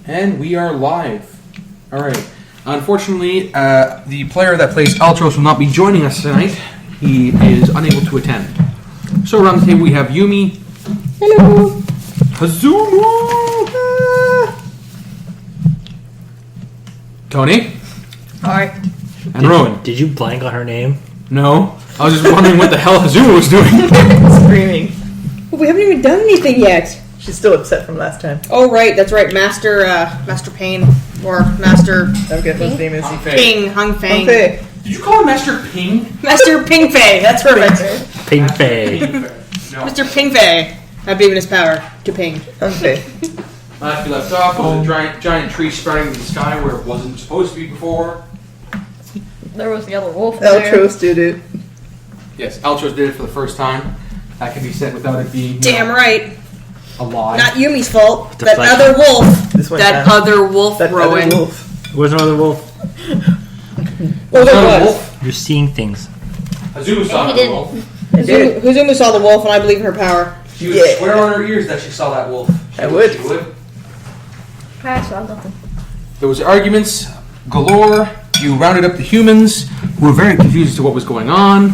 And we are live. Alright. Unfortunately, the player that plays Altros will not be joining us tonight. He is unable to attend. So around the table we have Yumi. Hello. Hazumu. Tonei. Hi. And Rowen. Did you blank on her name? No. I was just wondering what the hell Hazumu was doing. Screaming. Well, we haven't even done anything yet. She's still upset from last time. Oh, right. That's right. Master Pain. Or Master I forget what his name is. Ping. Hung Fang. Fei. Did you call him Master Ping? Master Ping Fei. That's perfect. Ping Fei. No. Mr. Ping Fei. I believe in his power to ping. Okay. Last we left off was a giant tree sprouting in the sky where it wasn't supposed to be before. There was the other wolf there. Altros did it. Yes, Altros did it for the first time. That can be said without it being Damn right. a lie. Not Yumi's fault. The That flesh. other wolf. This one That time. other wolf, That Rowen. other wolf. Where's another wolf? Well, It's not there a was. wolf. You're seeing things. Hazumu saw He the didn't. wolf. did. Hazumu saw the wolf, and I believe in her power. She would Yeah. swear on her ears that she saw that wolf. I would. She would. I saw nothing. There was arguments galore. You rounded up the humans who were very confused as to what was going on.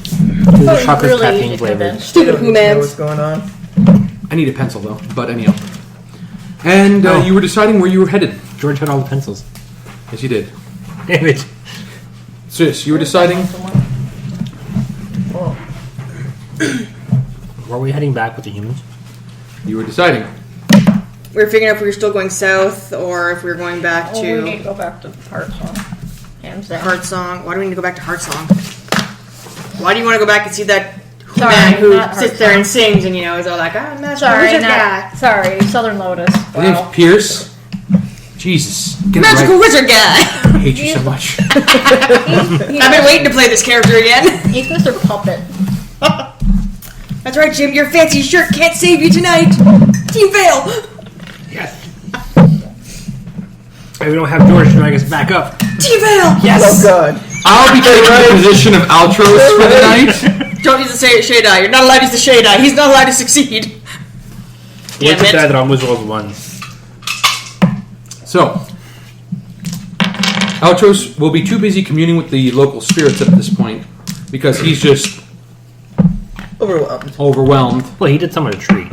There's Oh, a chocolate really caffeine easy flavored. convinced. Stupid I don't even know humans. what's going on. I need a pencil though, but anyhow. And Oh. you were deciding where you were headed. George had all the pencils. Yes, you did. Damn it. So yes, you were deciding. Whoa. Were we heading back with the humans? You were deciding. We were figuring out if we were still going south or if we were going back Oh, we need to to go back to Heart Song. Hands down. Heart Song. Why do we need to go back to Heart Song? Why do you want to go back and see that Sorry, man who not sits Heart there Song. and sings and, is all like, Master Sorry, Wizard guy. Sorry, Southern Lotus. My name's Wow. Pierce. Jesus. Get it Magical right. Wizard guy. I hate you so much. I've been waiting to play this character again. He's Mr. Puppet. That's right, Jim. Your fancy shirt can't save you tonight. Team Vale. Yes. Hey, we don't have George to drag us back up. Team Vale. Oh god. I'll be taking the position of Altros for the night. Don't use the Shade Eye. You're not allowed to use the Shade Eye. He's not allowed to succeed. Damn What's it. that on Wizard of Ones? So, Altros will be too busy communing with the local spirits at this point because he's just Overwhelmed. overwhelmed. Well, he did summon a tree.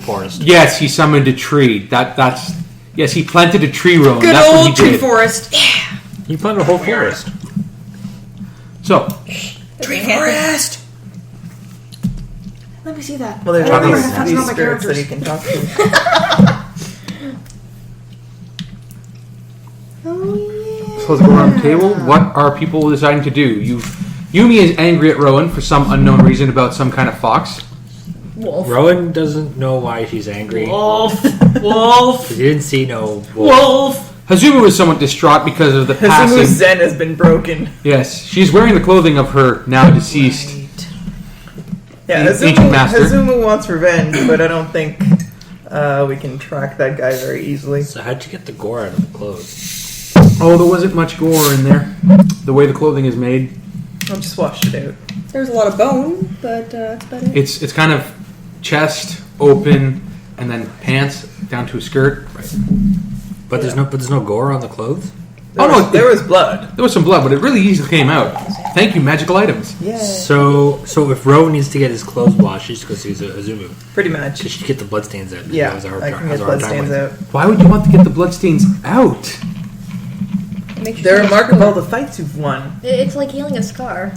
Forest. Yes, he summoned a tree. That's yes, he planted a tree row. Good That's what he old tree did. forest. He planted a whole forest. So, Tree forest. Let me see that. Well, there's I all remember these, that's these not my spirits that characters. he can talk to. Oh, yeah. so let's go around the table. What are people deciding to do? Yumi is angry at Rowen for some unknown reason about some kind of fox. Wolf. Rowan doesn't know why she's angry. Wolf. Wolf. He didn't see no wolf. Wolf. Hazumu is somewhat distraught because of the Hazumu's passing. zen has been broken. Yes, she's wearing the clothing of her now deceased. Yeah, The ancient master. Hazumu wants revenge, but I don't think we can track that guy very easily. So how'd you get the gore out of the clothes? Oh, there wasn't much gore in there. The way the clothing is made, I'll just wash it out. There's a lot of bone, but that's about it. it's kind of chest open and then pants down to a skirt. But there's no gore on the clothes. There was blood. There was some blood, but it really easily came out. Thank you, magical items. Yeah. So if Rowan needs to get his clothes washed, he's just goes to use a Hazumu. Pretty much. She should get the bloodstains out. Yeah, Has a hard I time- can has get a hard time bloodstains with it. out. Why would you want to get the bloodstains out? They're a mark of all the fights you've won. It's like healing a scar.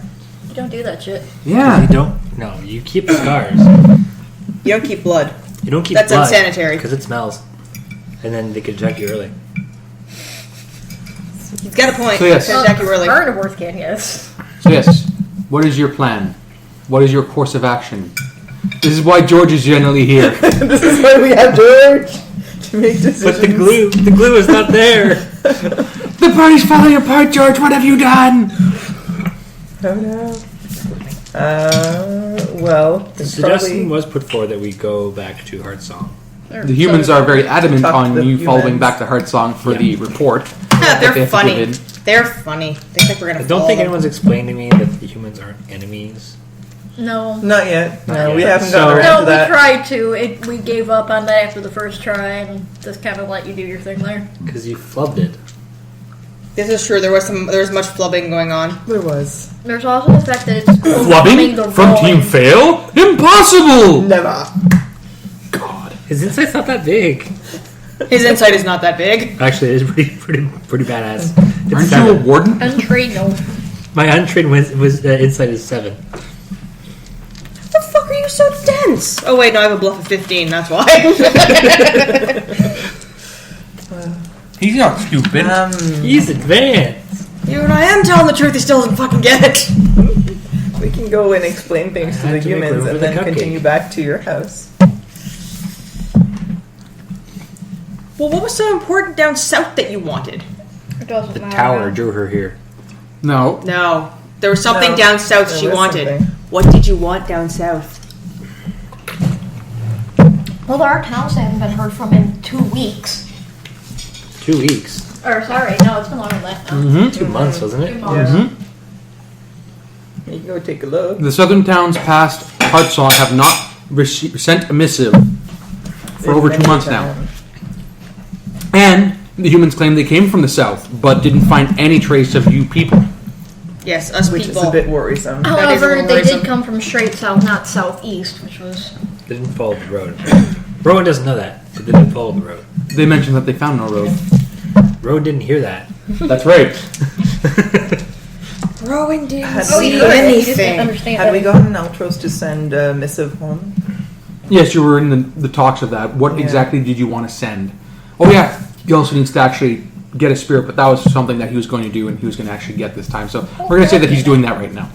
You don't do that shit. Yeah. You don't. No, you keep the scars. You don't keep blood. You don't keep That's blood unsanitary. because it smells, and then they can check you early. He's got a point. So, yes. Can't attack you early. Carnivores can, yes. So yes, what is your plan? What is your course of action? This is why George is generally here. This is why we have George to make decisions. But the glue is not there. The party's falling apart, George. What have you done? Oh no. Well, The it's suggestion probably was put forward that we go back to Heart Song. The humans are very adamant Talk to on the you following humans. back to Heartsong for Yeah. the report. Yeah, that they they're have to funny. give in. They're funny. They think we're gonna. I don't follow think them. anyone's explained to me that the humans aren't enemies. No. Not yet. No, we yet. haven't So- gotten No, around to we that. tried to. We gave up on that after the first try and just kind of let you do your thing there. Because you flubbed it. This is true. There was much flubbing going on. There was. There's also the fact that it's Flubbing the from Rowen. Team Fail? Impossible! Never. God. His insight's not that big. His insight is not that big. Actually, it is pretty badass. It's Aren't you a 7. warden? Untrained, no. My untrained insight is 7. What the fuck are you so dense? Oh wait, no, I have a bluff of 15. That's why. He's not stupid. He's advanced. You and I am telling the truth. He still doesn't fucking get it. We can go and explain things to I the had to make humans room for and the then cupcake. continue back to your house. Well, what was so important down south that you wanted? It doesn't The matter. tower drew her here. No. No, there was something No, down south there she was wanted. something. What did you want down south? Well, our towns haven't been heard from in 2 weeks. 2 weeks. Or, sorry, no, it's been longer than that now. Mm-hmm. 2 months, wasn't it? 2 months. Yeah. You can go take a look. The southern towns past Heartsong have not sent a missive for over 2 months now. And the humans claim they came from the south, but didn't find any trace of you people. Yes, us Which people. is a bit worrisome. That is a However, little they worrisome. did come from straight south, not southeast, which was... They didn't follow the road. Rowan doesn't know that. But they didn't follow the road. They mentioned that they found no road. Rowan didn't hear that. That's right. Rowan didn't Had Oh, we- you see could. You just didn't anything. understand Had we it. gotten Altros to send a missive home? Yes, you were in the talks of that. What Yeah. exactly did you want to send? Oh yeah, he also needs to actually get a spirit, but that was something that he was going to do and he was going to actually get this time. So we're going to say that he's doing that right now.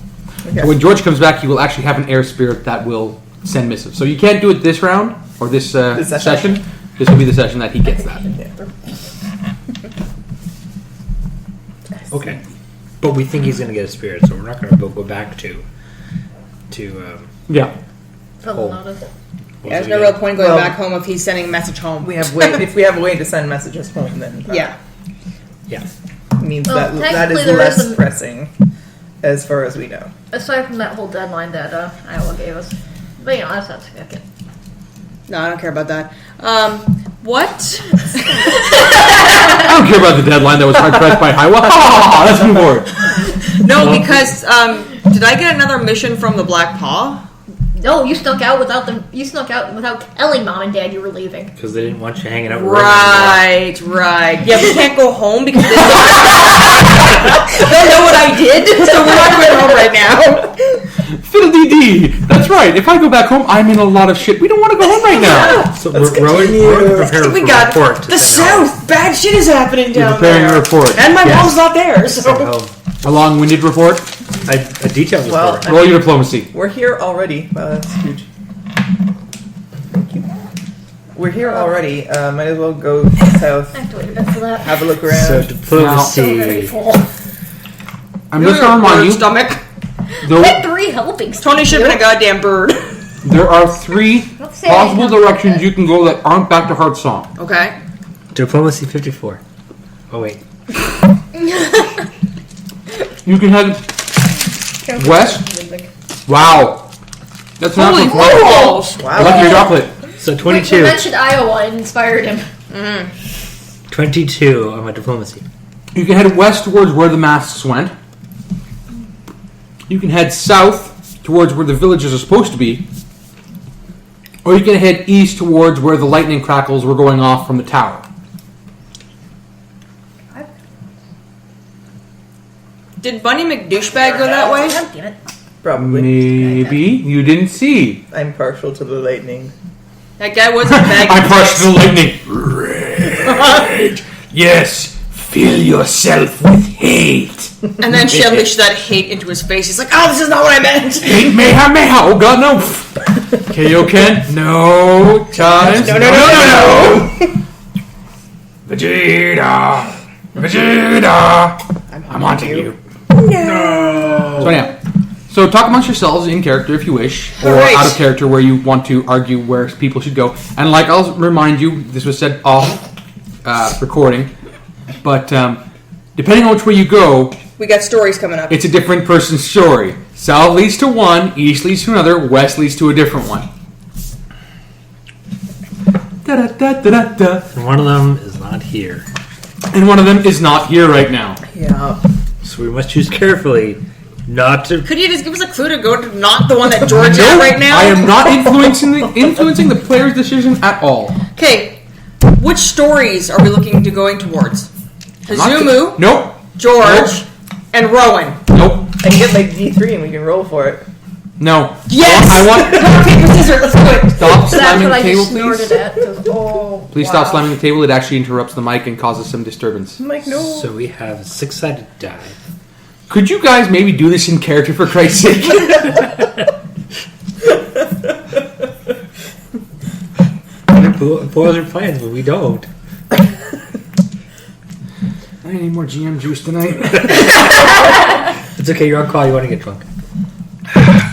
Okay. So when George comes back, he will actually have an air spirit that will send missives. So you can't do it this round or this This session. session. This will be the session that he gets that. Okay. But we think he's going to get a spirit, so we're not going to go back to Yeah. Southern Lotus. Yeah, there's no real point going back home if he's sending a message home. We have way, if we have a way to send messages home, then that Yeah. Yeah. means Well, that is technically there less isn't- pressing, as far as we know. Aside from that whole deadline that Iowa gave us. But, you know, that's not significant. No, I don't care about that. What? I don't care about the deadline that was hard pressed by Highwa. Ah, let's move forward. No, because did I get another mission from the Black Paw? No, you snuck out without telling Mom and Dad you were leaving. Because they didn't want you hanging out with Rowan anymore. Right. Yeah, we can't go home because they don't know what I did, so we're not going home right now. Fiddle-dee-dee. That's right. If I go back home, I'm in a lot of shit. We don't want to go home right now. So Rowan prepared We for got a report to the send home. South. Bad shit is happening You're down preparing there. a report. And my Yes. mom's not there, so. Send home. A long-winded report. A detailed Well, report. Roll your diplomacy. We're here already. Wow, that's huge. Thank you. We're here already. Might as well go south, I have to wait a bit for that. have a look So around. So diplomacy. very full. I'm just going to remind you, Stomach. though, With 3 helpings. Tony should have been a goddamn bird. there are 3 Let's say possible I didn't directions you can go that aren't back to Heartsong. Okay. Diplomacy 54. Oh wait. You can head west. Wow. That's not Holy so far. balls! Wow. Lucky your chocolate. So We 22. mentioned Iowa and inspired him. 22 on my diplomacy. You can head west towards where the masks went. You can head south towards where the villages are supposed to be. Or you can head east towards where the lightning crackles were going off from the tower. Did Bunny McDouchebag go that way? God damn it. Probably. Maybe you didn't see. I'm partial to the lightning. That guy wasn't bag. I brushed the lightning. Rage. Yes, fill yourself with hate. And then she unleashed that hate into his face. He's like, oh, this is not what I meant. Hate meha meha. Oh god, no. KO Ken. No times. No. Vegeta. Vegeta. I'm haunting you. No. So yeah. So talk amongst yourselves in character if you wish, or Alright. out of character where you want to argue where people should go. And like I'll remind you, this was said off recording, but depending on which way you go, We got stories coming up. it's a different person's story. South leads to one, east leads to another, west leads to a different one. Da-da-da-da-da-da. And one of them is not here. And one of them is not here right now. Yeah. So we must choose carefully not to... Could you just give us a clue to go to not the one that George No, at right now? I am not influencing the player's decision at all. Okay, which stories are we looking to going towards? Hazumu, Nope. George, and Rowen. Nope. I can get like D3 and we can roll for it. No. Yes! I want. Rock, paper, scissors, let's do it. Stop That's slamming what the I table, just snorted please. at. 'Cause, oh, Please wow. stop slamming the table. It actually interrupts the mic and causes some disturbance. I'm like, no. So we have a 6-sided die. Could you guys maybe do this in character for Christ's sake? Boys are plans, but we don't. I need more GM juice tonight. It's okay, you're on call, you want to get drunk.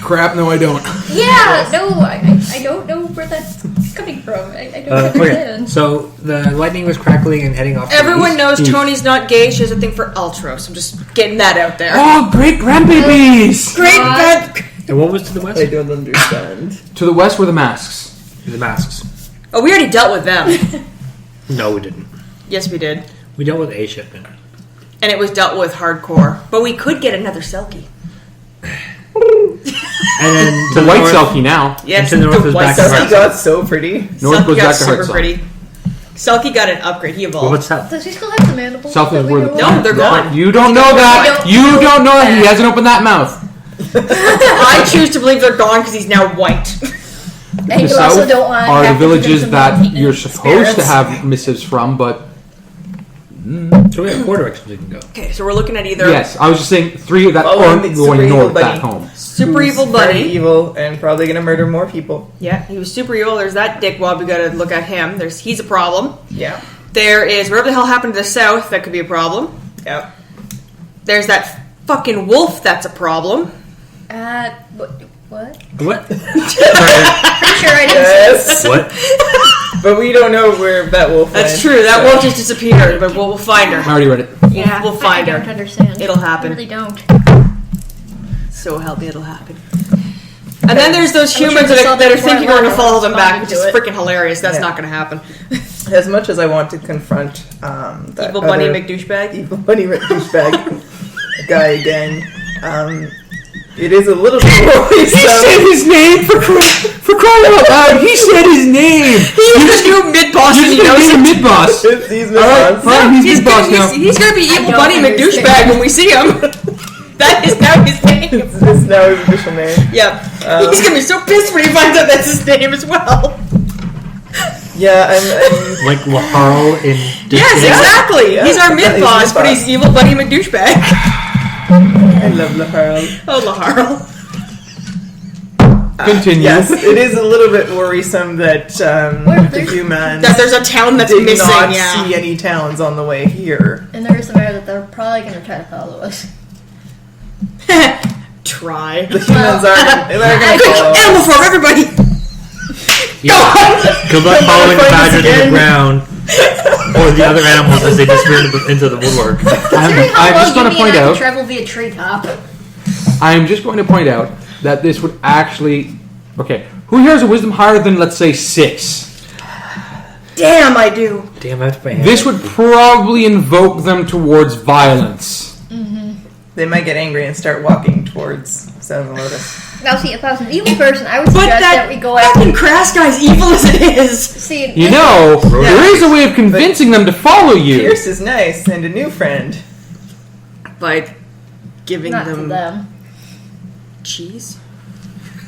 Crap, no I don't. Yeah, no, I don't know where that's coming from. I don't Okay, understand. so the lightning was crackling and heading off. to the Everyone east. knows Tony's not gay. She has a thing for Altros. I'm just getting that out there. Oh, great grandbabies! Great, bad. And what was to the west? I don't understand. To the west were the masks. The masks. Oh, we already dealt with them. No, we didn't. Yes, we did. We dealt with a shipment. And it was dealt with hardcore. But we could get another Selkie. And then to The white north, Selkie now. Yes, And to the north the was white back to Selkie. Selkie Hearts. got so pretty. North Selkie goes got back to super Hearts. pretty. Selkie got an upgrade. He Well, evolved. what's south? Does he still have the mandibles? South is that we where the know No, of? they're gone. You don't know that. don't You know don't know that. He that. hasn't opened that mouth. I choose to believe they're gone because he's now white. And The you also south don't want are the have to villages convince that them you're of supposed to spirits. have missives from, but So we have 4 directions we can go. Okay, so we're looking at either yes, I was just saying 3 that Oh, aren't and the super going evil north buddy. back home. super Who's evil very buddy. evil and probably gonna murder more people. Yeah, he was super evil. There's that dickwad. We gotta look at him. He's a problem. Yeah. There is whatever the hell happened to the south. That could be a problem. Yeah. There's that fucking wolf. That's a problem. What? What? Pretty sure I didn't Yes. What? But we don't know where that wolf That's went, true. That so- wolf just disappeared, but we'll find I her. already read it. Yeah, We'll find I don't her. understand. It'll happen. I really don't. So help me, it'll happen. And then there's those I wish humans I that saw are, that are that before I thinking we're going to left. follow them back, Responded which is to it. freaking hilarious. That's Yeah. not going to happen. As much as I want to confront that Evil Bunny other McDouchebag. evil bunny douchebag guy again, it is a little bit worrisome. his name for crying out loud. He said his name. He's the new mid-boss and he You're knows just it. gonna be a mid-boss. He's Alright, fine, he's He's big boss gonna, now. he's going to be Evil don't Bunny understand. McDouchebag when we see him. That is now his name. It's now his official name. Yep. He's going to be so pissed when he finds out that's his name as well. Yeah, I'm Like Laharl in Yes, Disney? exactly. Yeah, He's our he's mid-boss, but mid-boss. he's Evil Bunny McDouchebag. I love Laharl. Oh, Laharl. Continue. Yes, it is a little bit worrisome that the humans That there's a town that's did missing, not yeah. see any towns on the way here. And there is the matter that they're probably going to try to follow us. Try. The humans are they're gonna Quick, follow animal us. form, everybody! Yeah. Good luck following the find us badger to the again. ground. Or the other animals as they disappear into the woodwork. Considering I'm how just long going to Yumi point and I out. can travel via treetop. I'm just going to point out that this would actually. Okay, who here has a wisdom higher than, let's say, 6? Damn, I do. Damn, I have to put my hand. This would probably invoke them towards violence. They might get angry and start walking towards Southern Lotus. Now, see, if I was an evil person, I would But suggest that that we go after. fucking crass guy's evil as it is. See, You know, there is a way of convincing them to follow you. Pierce is nice and a new friend. By giving not to them them. cheese.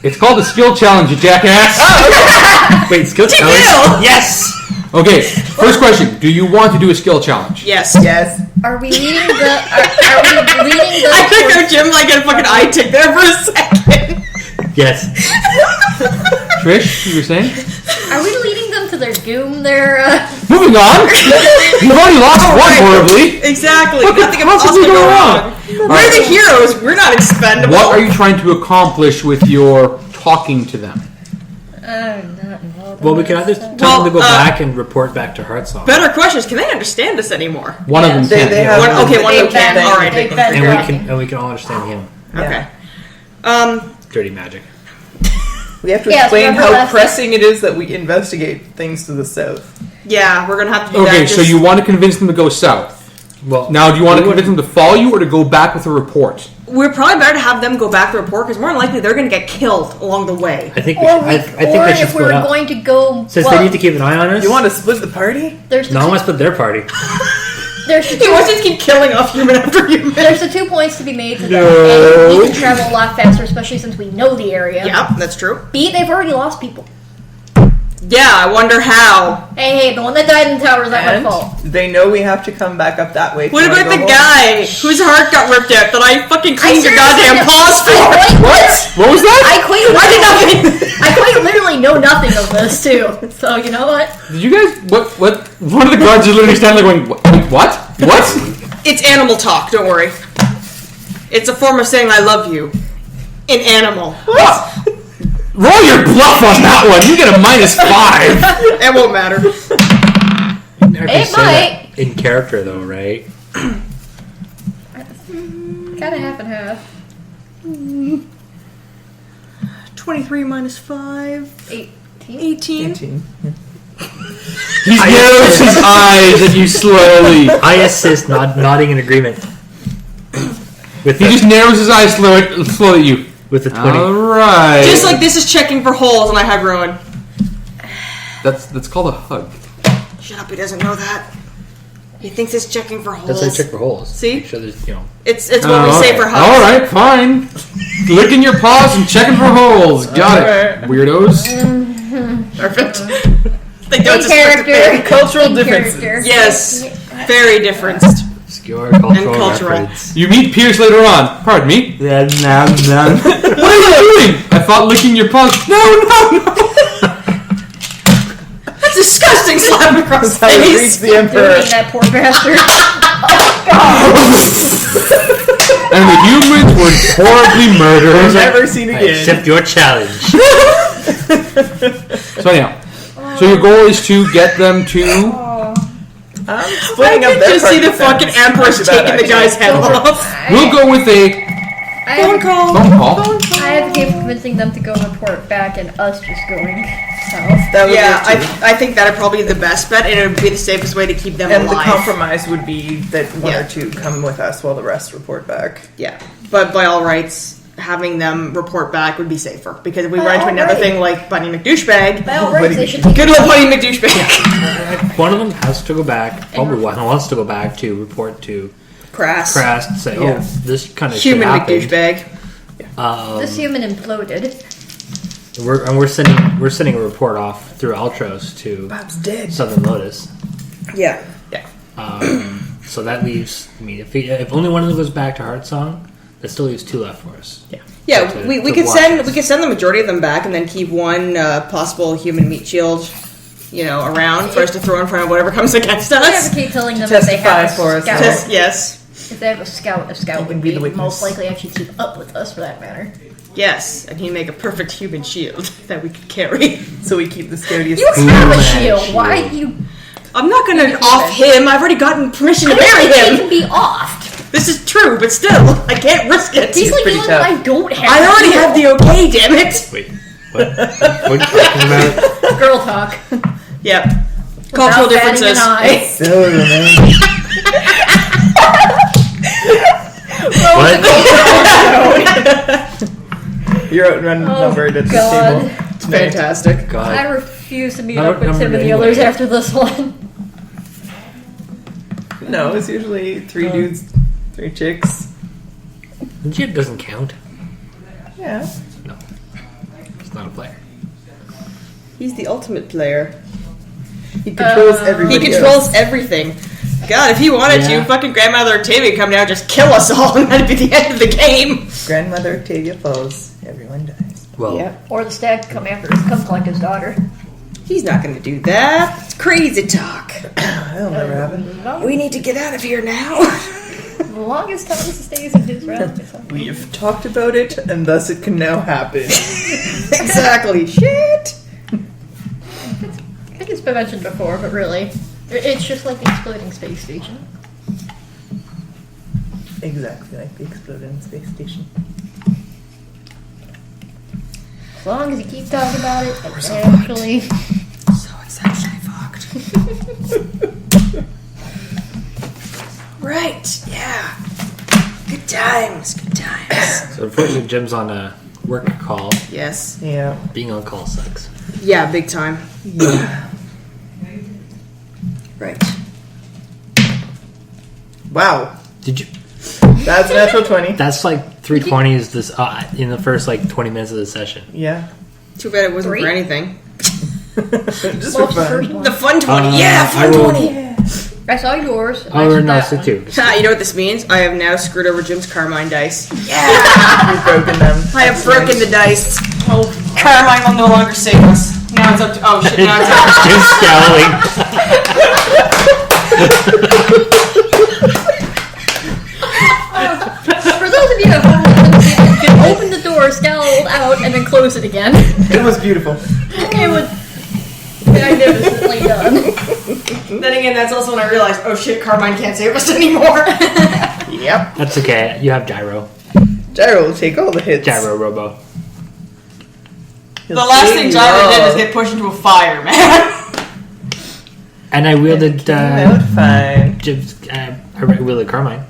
It's called a skill challenge, you jackass. Wait, skill challenge? Kill! Yes! Okay, first question. Do you want to do a skill challenge? Yes. Yes. Are we leading the? Are we leading the? I think our Jim like had a fucking eye tick there for a second. Yes. Trish, you were saying? Are we leading them to their doom? Their Moving on. You've already lost one horribly. Exactly. What could Nothing can possibly possibly go go wrong? wrong. We're the heroes. We're not expendable. What are you trying to accomplish with your talking to them? I'm not involved. Well, we in can either this. tell them to go Well, back and report back to Heartsong. Better question is, can they understand us anymore? One of them Yes. can. They yeah. have One- okay, one of them They've can. been- All right, they've they been And talking. we can all understand him. Okay. Yeah. Dirty magic. We have to Yes, explain remember how last pressing it is that we investigate things to the south. Yeah, we're gonna have to do that. Okay, so you want to convince them to go south. Well, Now, do you want to convince them to follow you or to go back with a report? We're probably better to have them go back to report because more than likely they're gonna get killed along the way. I think Or, I think they should if we split were up. going to go, Since well, they need to keep an eye on us. You want to split the party? there's No, I want to split their party. there's the He wants to keep killing off human after human. There's the 2 points to be made to them. No. A, we can travel a lot faster, especially since we know the area. Yep, that's true. B, they've already lost people. Yeah, I wonder how. Hey, the one that died in the tower is not my fault. They know we have to come back up that way. if What we wanna about go the home. guy whose heart got ripped out that I fucking cleaned your goddamn paws for? What was that? I quite I did nothing. I quite literally know nothing of this too. So you know what? Did you guys... What? One of the guards is literally standing there going, what? What? It's animal talk, don't worry. It's a form of saying I love you. In animal. What? Roll your bluff on that one. You get a -5. It won't matter. You never It say might. that in character, though, right? Kind of half and half. 23 minus 5. 18. 18. 18. He narrows his eyes at you slowly. I assist, nodding in agreement. With He the, just narrows his eyes slowly at you. with the 20. Alright. Just like this is checking for holes and I have Rowen. That's called a hug. Shut up, he doesn't know that. He thinks it's checking for holes. That's how you check for holes. See? Make sure there's, It's what we say for hugs. Alright, fine. Licking your paws and checking for holes. Got it. Weirdos. Perfect. They don't In just character. Cultural In differences. character. Yes. Very different. obscure cultural cultural. reference. You meet Pierce later on. Pardon me. Yeah, no. What are you doing? I thought licking your paws. No. That's disgusting. Slap him across the How he face. reads the Emperor. Doing that poor bastard. And the humans were horribly murdered. Never seen I again. accept your challenge. So anyhow, so your goal is to get them to. Splitting I up can their just see party the fucking sounds Empress not too bad, taking the guy's head off. We'll go with a I have, phone call. I advocate convincing them to go report back and us just going south. That would Yeah, work too. I think that'd probably be the best bet, and it would be the safest way to keep them And alive. the compromise would be that one Yeah. or two come with us while the rest report back. Yeah, but by all rights, having them report back would be safer because if we By run into all another right. thing like Bunny McDouchebag, By all rights, they should take good old Bunny McDouchebag, One of them has to go back, probably one wants to go back to report to crass, Crast, say, Yeah. this kind of human shit happened. McDouchebag. This human imploded. We're sending a report off through Altros to Bob's dead. Southern Lotus. Yeah, So that leaves. I mean, if only one of them goes back to Heartsong, that still leaves two left for us. yeah. To- we to could watch send us. we could send the majority of them back and then keep one possible human meat shield, around for us to throw in front of whatever comes against I us. advocate telling them if they Testify have a for us. scout. Just, yes, If they have a scout can would be be the witness. most likely actually keep up with us for that matter. yes, and he'd make a perfect human shield that we could carry. So we keep the scariest. You have a man, shield. Why shield. do you? I'm not gonna off him. I've already gotten permission to I don't marry think him. He can be offed. This is true, but still, I can't risk it. He's like the pretty only tough. one I don't have. I already have the okay, damn it. Wait, what are you talking about? girl talk. Yep. Cultural Without batting differences. an eye. So What? You're outnumbered at the God. table. It's fantastic. I God. refuse to meet Not up with Tim and outnumbered the anyway. others after this one. No, it's usually 3 dudes, 3 chicks. Jib doesn't count. Yeah. No, he's not a player. He's the ultimate player. He controls He everybody. controls everything. God, if he wanted Yeah. to, fucking Grandmother Octavia come down and just kill us all, and that'd be the end of the game. Grandmother Octavia falls. Everyone dies. Well, Yep. Or the stag come collect his daughter. He's not going to do that. It's crazy talk. That'll never happen. We need to get out of here now. The longest time this stays in his realm. We have talked about it, and thus it can now happen. Exactly. Shit. I think it's been mentioned before, but really, it's just like the exploding space station. Exactly like the exploding space station. As long as you keep talking about it, it's actually... So it's actually fucked. Right, yeah. Good times, good times. So unfortunately, Jim's on a work call. Yes. Yeah. Being on call sucks. Yeah, big time. Yeah. Right. Wow. Did you? That's a natural 20. That's like 320s this in the first like 20 minutes of the session. Yeah. Too bad it wasn't 3? for anything. Just Well, for the first fun. one. The fun 20. I Fun will- 20. I saw yours. And I Oh, said no, that so one. too. Ha, you know what this means? I have now screwed over Jim's Carmine dice. You've broken them. I have That's broken nice. the dice. Oh, Carmine will no longer save us. Now it's up to. Oh shit! Now it's up to. Jim's scowling. For those of you at home, you can open the door, scowl out, and then close it again. It was beautiful. It was magnificently done. Then again, that's also when I realized, oh shit, Carmine can't save us anymore. Yep. That's okay. You have gyro. Gyro will take all the hits. Gyro robo. He'll The last save thing you Gyro all. did is get pushed into a fire, man. And I wielded Came out fine. Jim's. I wielded Carmine.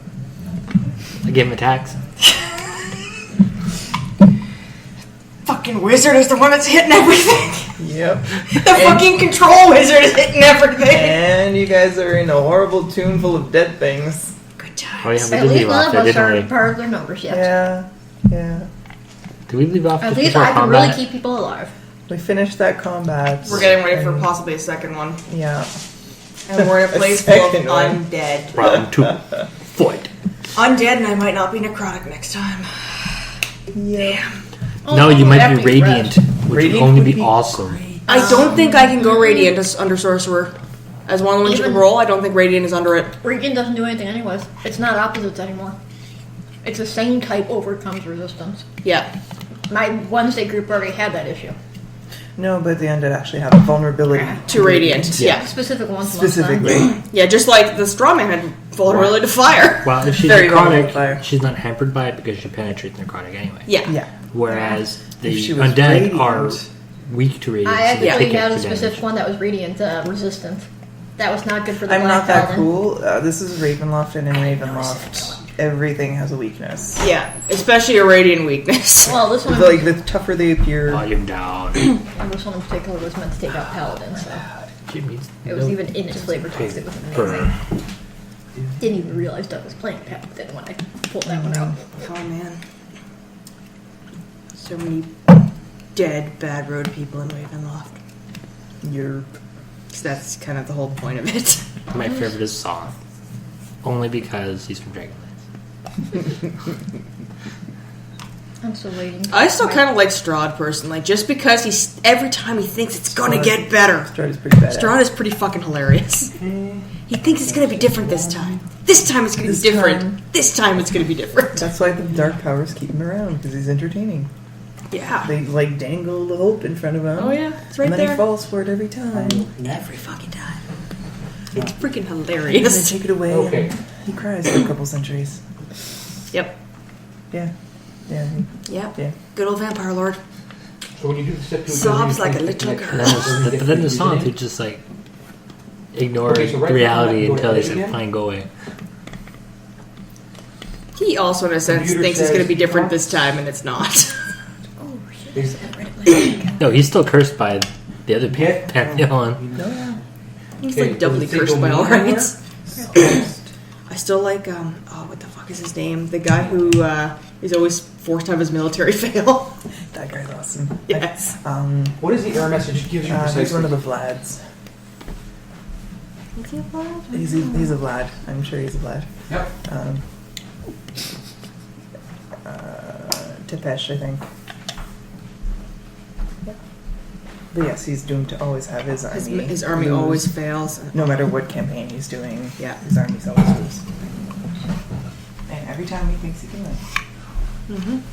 I gave him attacks. Fucking wizard is the one that's hitting everything. Yep. The fucking control wizard is hitting everything. And you guys are in a horrible tomb full of dead things. Good times. Oh yeah, we At did least leave none off of there, us didn't are we? part of their numbers yet. Yeah. Yeah. Did we leave off At just least before I can combat? really keep people alive. We finished that combat. We're getting ready for possibly a second one. Yeah. And we're in a A place full of second one. undead. Round 2. Fight. Undead, and I might not be necrotic next time. Yeah. No, you might be After radiant, rest. which Radiant would only would be be awesome. I don't think I can go radiant as under sorcerer. As one of the ones you can Even- roll, I don't think radiant is under it. Regen doesn't do anything anyways. It's not opposites anymore. It's the same type overcomes resistance. Yeah. My Wednesday group already had that issue. No, but the undead actually have a vulnerability To radiant. Yeah. Specific ones. Specifically. Yeah, just like the strawman had vulnerability to fire. Well, if she's Very vulnerable to necrotic, fire. she's not hampered by it because she penetrates necrotic anyway. Yeah. Yeah. Whereas the If she was undead radiant. are weak to radiant, I so they actually take had a extra specific damage. one that was radiant resistant. That was not good for the I'm Black not that Paladin. cool. This is Ravenloft, and in Ravenloft, everything has a weakness. Yeah. Especially a radiant weakness. Well, this one, Like, the tougher they appear, Volume down. this one in particular was meant to take out Paladins. So Jimmy's it was even in its flavor text. It was amazing. Didn't even realize Doug was playing Paladin when I pulled that one out. Oh man. So many dead, bad road people in Ravenloft. you're... 'Cause that's kind of the whole point of it. My favorite is Soth. Only because he's from Dragonlance. I'm still waiting. I still kind of like Strahd personally, just because he's every time he thinks it's gonna get better. Strahd is pretty bad. Strahd is pretty fucking hilarious. He thinks it's gonna be different this time. This time it's gonna This be different. time. This time it's gonna be different. That's why the dark powers keep him around, because he's entertaining. Yeah. They, like, dangle the hope in front of him. Oh yeah, it's right and then there. he falls for it every time. Every fucking time. It's freaking And they hilarious. take it away, Okay. and he cries for a couple centuries. Yep. Yeah. Yeah. Yep. Yeah. Good old vampire lord. So when you do the step to Sobs like a little girl. But then the Soth who just like ignore Okay, so right reality now, until they go say, ahead. fine, go away. He also, in a sense, Computer thinks it's says gonna be different not. this time, and it's not. No, he's still cursed by the other Yeah. Pantheon. He's Okay, like doubly does it say cursed by all Domain rights. I still like what the fuck is his name? The guy who is always forced to have his military fail. That guy's awesome. Yes. What is the error message it gives you He's precisely? one of the Vlads. He's a Vlad. I'm sure he's a Vlad. Yep. Tepesh, I think. Yep. But yes, he's doomed to always have his army. His army lose. always fails. No matter what campaign he's doing, Yeah. his armies always lose. And every time he thinks he can win.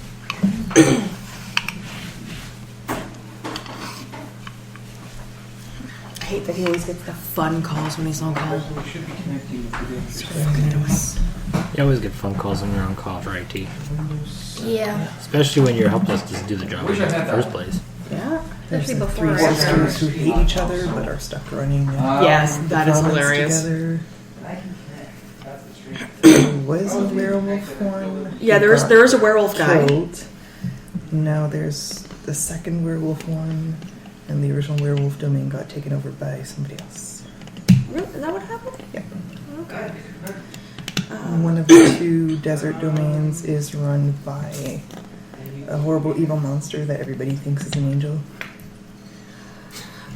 I hate that he always gets the fun calls when he's on call. We should be connecting with the So fucking annoying. You always get phone calls when you're on call for IT. Yeah. Especially when your help desk doesn't do the job Wish in I the had first that. place. Yeah. There's Especially the before three I sisters who hate each other but are stuck running Yes, that is province hilarious. together. There was a werewolf one. Yeah, there is a werewolf guy. Killed. Now there's the second werewolf one, and the original werewolf domain got taken over by somebody else. Really? Is that what happened? Yeah. Okay. One of the two desert domains is run by a horrible evil monster that everybody thinks is an angel.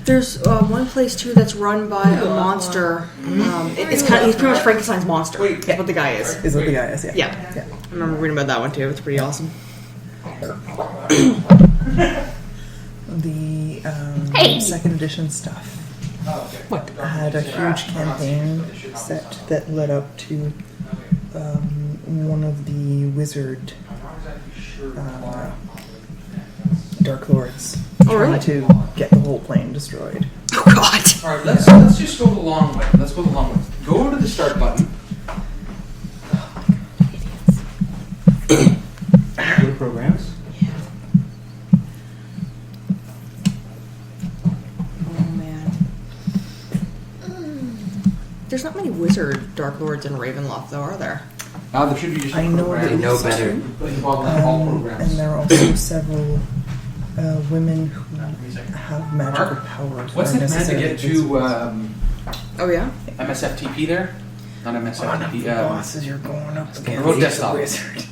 There's one place too that's run by a monster. He's pretty much Frankenstein's monster. That's what the guy is. Is what the guy is, yeah. Yeah. I remember reading about that one too. It's pretty awesome. The Hey! second edition stuff had a huge campaign set that led up to one of the wizard Dark Lords trying to get the whole plane destroyed. Oh God. All right, let's just go the long way. Let's go the long way. Go to the start button. Go to programs. Oh man. There's not many wizard Dark Lords in Ravenloft though, are there? There should be just I know program. that They know it's better. true. Involved in all programs. And there are also several women who have magical Marc, powers. what's the not plan to necessarily get to Oh yeah. MSFTP there? Not one of MSFTP. the bosses you're going up against Remote is a desktop. wizard.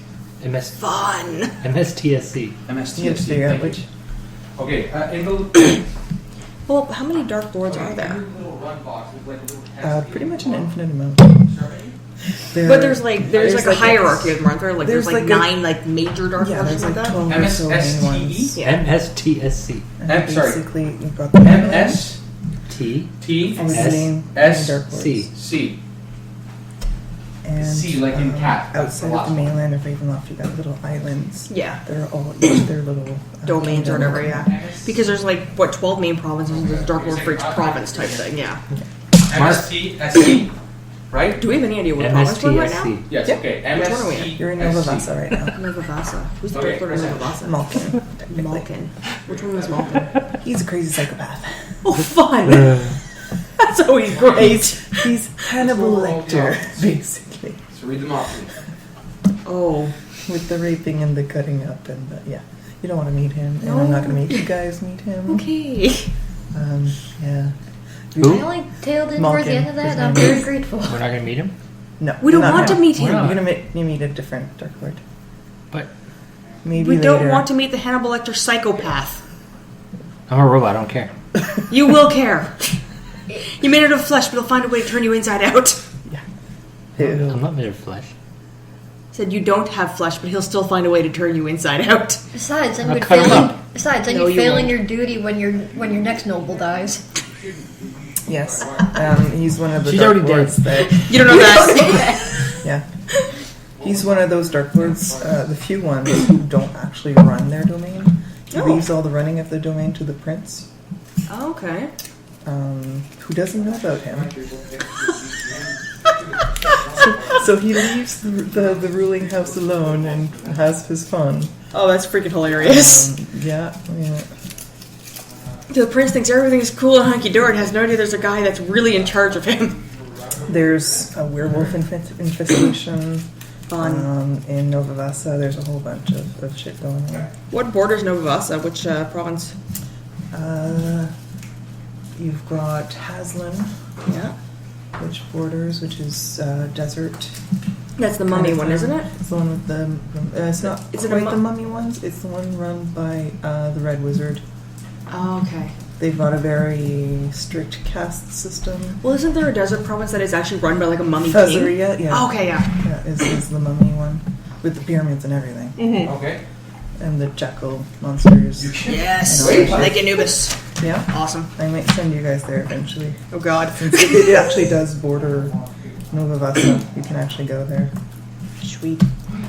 Fun. MSTSC. You have to MSTP. figure out which. Okay, in the Well, how many Dark Lords are there? little run box with like a little Pretty much an infinite amount. But there's like a hierarchy of them, aren't there? Like there's like like a- 9 like major Dark Yeah, Lords or there's like something like 12 or so main MSSTE? ones. Yeah. MSTSC. And sorry. basically, you've got the MS T. T and the S- main S- Dark Lords. C. C. And C, like in cat. That's the outside of last the one. mainland of Ravenloft, you've got little islands. Yeah. They're all each their little Domains or kingdom. whatever, yeah. Because there's like 12 main provinces and there's Dark Lord for each province type thing, yeah. MSTSC, right? Do we have any idea what province we're in right now? MSTSC. Yes, Yep. okay. Which one are we in? You're in Nova Vasa right now. Nova Vasa. Who's the Okay, Dark Lord of Nova Vasa? Malkin. technically. Malkin. Which one was Malkin? He's a crazy psychopath. Oh, fun! That's always great. He's Hannibal Lecter, basically. So read them off. Oh. With the raping and the cutting up and the, yeah. You don't want to meet him, and No. I'm not going to make you guys meet him. Okay. Yeah. I only tailed in towards the end of that, and I'm Malkin. very grateful. We're not gonna meet him. No. We don't not want him. to meet Why him. not? You're going to meet a different Dark Lord. But Maybe We later. don't want to meet the Hannibal Lecter psychopath. I'm a robot. I don't care. You will care. You made it of flesh, but he'll find a way to turn you inside out. I'm not made of flesh. Said you don't have flesh, but he'll still find a way to turn you inside out. Besides, then I'll you're cut him failing. up. Besides, then No, you're you failing won't. your duty when your next noble dies. Yes. He's one of the She's Dark already Lords that... You don't know that. Yeah. He's one of those Dark Lords, the few ones who don't actually run their domain. He Oh. leaves all the running of the domain to the prince, Okay. who doesn't know about him. So he leaves the ruling house alone and has his fun. Oh, that's freaking hilarious. Yeah. The prince thinks everything's cool and hunky-dory and has no idea there's a guy that's really in charge of him. There's a werewolf infestation. Fun. In Nova Vasa, there's a whole bunch of shit going on. What borders Nova Vasa? Which province? You've got Haslin, Yeah. which borders, which is desert. That's the mummy one, isn't it? It's the one with the. It's not Is it a quite mu- the mummy ones. It's the one run by the Red Wizard. Oh, okay. They've got a very strict caste system. Well, isn't there a desert province that is actually run by like a mummy king? Fazaria, yeah. Oh, okay, yeah. Yeah, is the mummy one with the pyramids and everything, Okay. and the jackal monsters. Yes. Wait. Like Anubis. Yeah, Awesome. I might send you guys there eventually. Oh, God. Since it actually does border Nova Vasa, you can actually go there. Sweet.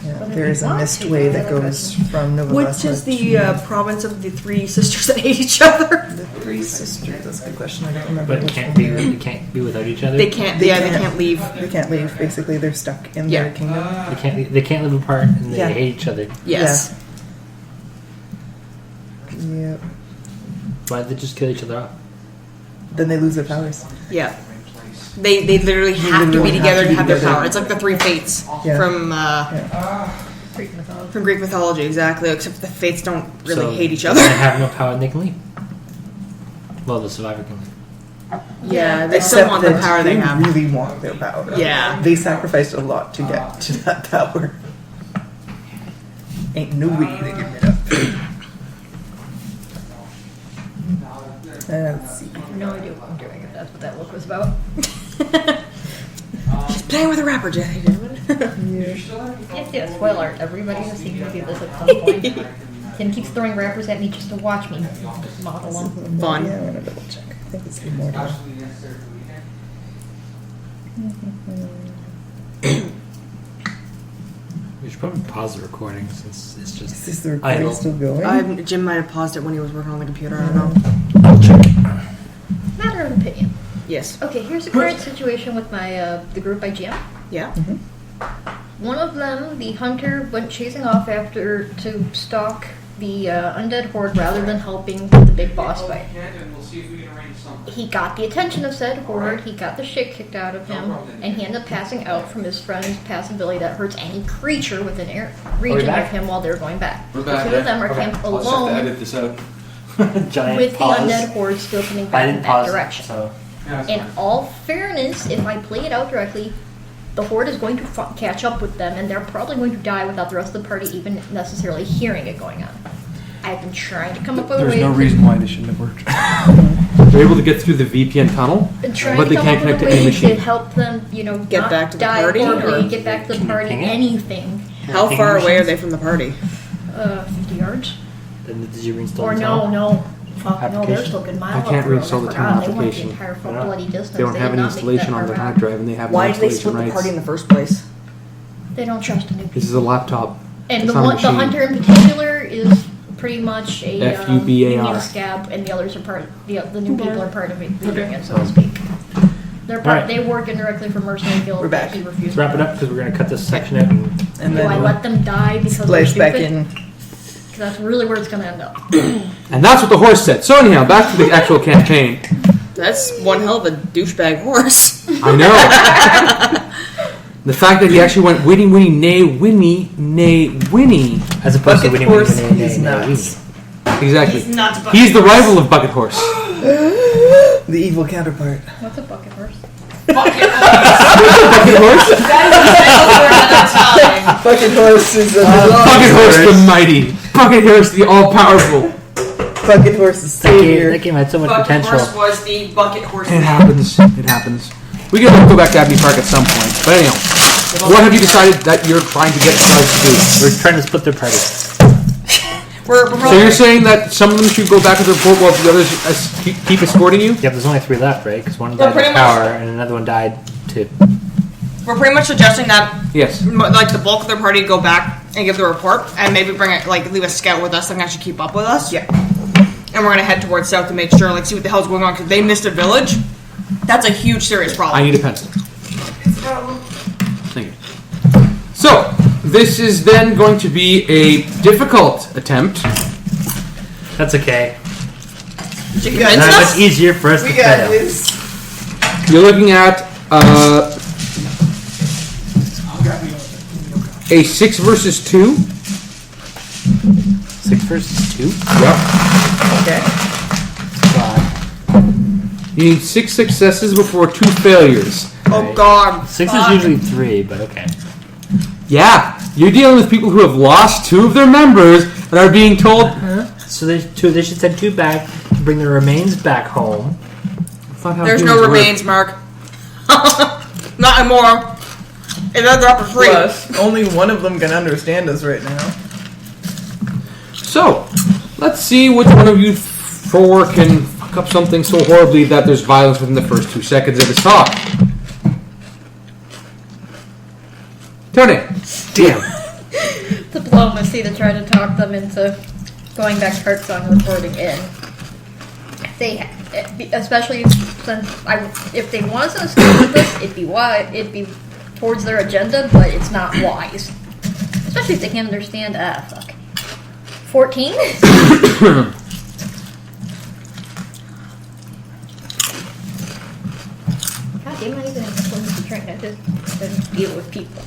Yeah, there is a mist way that goes from Nova Which Vespa is the to province of the three sisters that hate each other? the Three Sisters. That's a good question. I don't remember. But which can't one be they are. you can't be without each other. They can't. They Yeah, they can't. can't leave. They can't leave. Basically, they're stuck in Yeah. their kingdom. They can't live apart, and they Yeah. hate each other. Yes. Yep. Why did they just kill each other off? Then they lose their powers. Yeah. They literally have to be literally together to have their together. power. It's like the three fates Yeah. from Greek mythology. from Greek mythology, exactly. Except the fates don't really So hate each They other. have no power, and they can leave. Well, the survivor can leave. Yeah, they still Except want the that power they have. really want their power. Yeah. They sacrificed a lot to get to that power. Ain't no way they give it up. Let's see. I have no idea what I'm doing, if that's what that look was about. She's playing with a rapper, Jenny. Yes, spoiler. Everybody has seen me do this at some point. Tim keeps throwing rappers at me just to watch me model them. Fun. Yeah, I'm gonna double check. I think it's Immortal. We should probably pause the recording since it's just Is this the recording idle. still going? Jim might have paused it when he was working on the computer. I don't know. I'll check. Matter of opinion. Yes. Okay, here's the current situation with my the group I GM. Yeah. One of them, the hunter, went chasing off after to stalk the undead horde rather than helping with the big boss fight. He got the attention of said horde, he got the shit kicked out of him, and he ended up passing out from his friend's passive ability that hurts any creature within region of back? him while they're going back. We're The back. two of them are Okay. camped I'll just have to alone edit this out. Giant with the pause. undead horde still coming I back in didn't that pause, direction. so In all fairness, if I play it out directly, the horde is going to catch up with them, and they're probably going to die without the rest of the party even necessarily hearing it going on. I've been trying to come up with a There's way. no to, reason why this shouldn't have worked. They're able to get through the VPN tunnel, been trying but to they come can't up with connect a to any way machine. to help them, Get not back to the die party, horribly, or- get back to Can the you party, ping it? anything. How Ping far away are machines? they from the party? 50 yards? then did you reinstall Or the no, tunnel? no. Fuck, no, they're Application? still a good mile I can't up the road. reinstall the I tunnel forgot. They went the application. entire full Why not? bloody distance. They don't have did any not make installation that on their far hard back. drive, and they have Why no did they installation split the party in rights. the first place? They don't trust a new This people. is a laptop. And It's the not a one, the machine. hunter in particular is pretty much a FUBAR. Union scab, and the others are part. The new people are part of it, the union, so to speak. They're part. Alright. They work indirectly for mercenary guild. We're back. He refused Let's wrap it up because we're going to cut this section out. And Do I then let them die because they're splice stupid? back in. 'Cause that's really where it's going to end up. And that's what the horse said. So anyhow, back to the actual campaign. That's one hell of a douchebag horse. I know. The fact that he actually went Winnie, Winnie, nay, Winnie, nay, Winnie. As opposed to Bucket winning, horse winning, is winning, nuts. Exactly. He's not a He's the rival of Bucket Horse. The evil counterpart. What's a bucket horse? Bucket Horse? Bucket horse is a Bucket Horse the mighty. Bucket Horse the all-powerful. Bucket horse is savior. That game had so much Bucket potential. horse was the bucket horse. It happens. It happens. We can go back to Abbey Park at some point. But anyhow, what have you decided that you're trying to get guys to do? We're trying to split their party. So you're saying that some of them should go back to the port while the others keep escorting you? Yeah, there's only 3 left, right? Because one Well, died pretty of much. power and another one died to. We're pretty much suggesting that Yes. like the bulk of their party go back and give the report, and maybe bring it like leave a scout with us that can actually keep up with us. Yeah. And we're gonna head towards south to make sure, like, see what the hell's going on because they missed a village. That's a huge, serious problem. I need a pencil. Thank you. So, this is then going to be a difficult attempt. That's okay. She It's convinced not us? much easier for us to We got fail. this. You're looking at a 6 versus 2. 6 versus 2? Yep. Okay. You need 6 successes before 2 failures. Oh God. 6 is usually 3, but okay. Yeah, you're dealing with people who have lost 2 of their members and are being told. So they should send 2 back to bring their remains back home. That's not how There's humans no work. remains, Mark. Not anymore. They're up for free. Plus, only one of them can understand us right now. So, let's see which one of you 4 can fuck up something so horribly that there's violence within the first 2 seconds of this talk. Tonei. Damn. diplomacy to try to talk them into going back to Heartsong and reporting in. Especially since if they want us to stay with us, it'd be towards their agenda, but it's not wise. Especially if they can't understand. 14. God damn, I even supposed to drink. I just deal with people.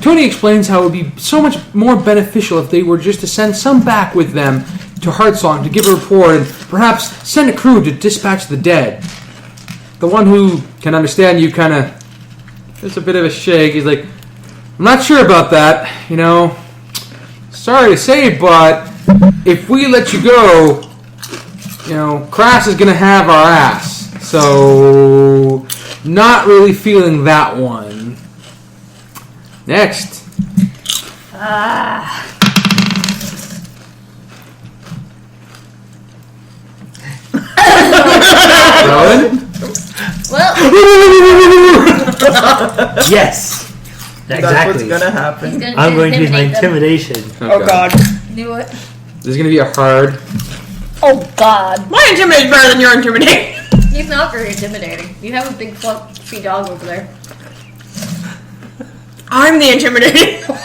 Tonei explains how it would be so much more beneficial if they were just to send some back with them to Heartsong to give a report and perhaps send a crew to dispatch the dead. The one who can understand you kind of... There's a bit of a shake. He's like, I'm not sure about that, you know. Sorry to say, but if we let you go, you know, Crass is going to have our ass. So, not really feeling that one. Next. Rowen? Well, Yes. That's Exactly. what's gonna happen. he's gonna I'm going to use my intimidate them. intimidation. Oh god. Knew it. This is going to be a hard... Oh god. My intimidation's better than your intimidation. He's not very intimidating. You have a big fluffy dog over there. I'm the intimidating one.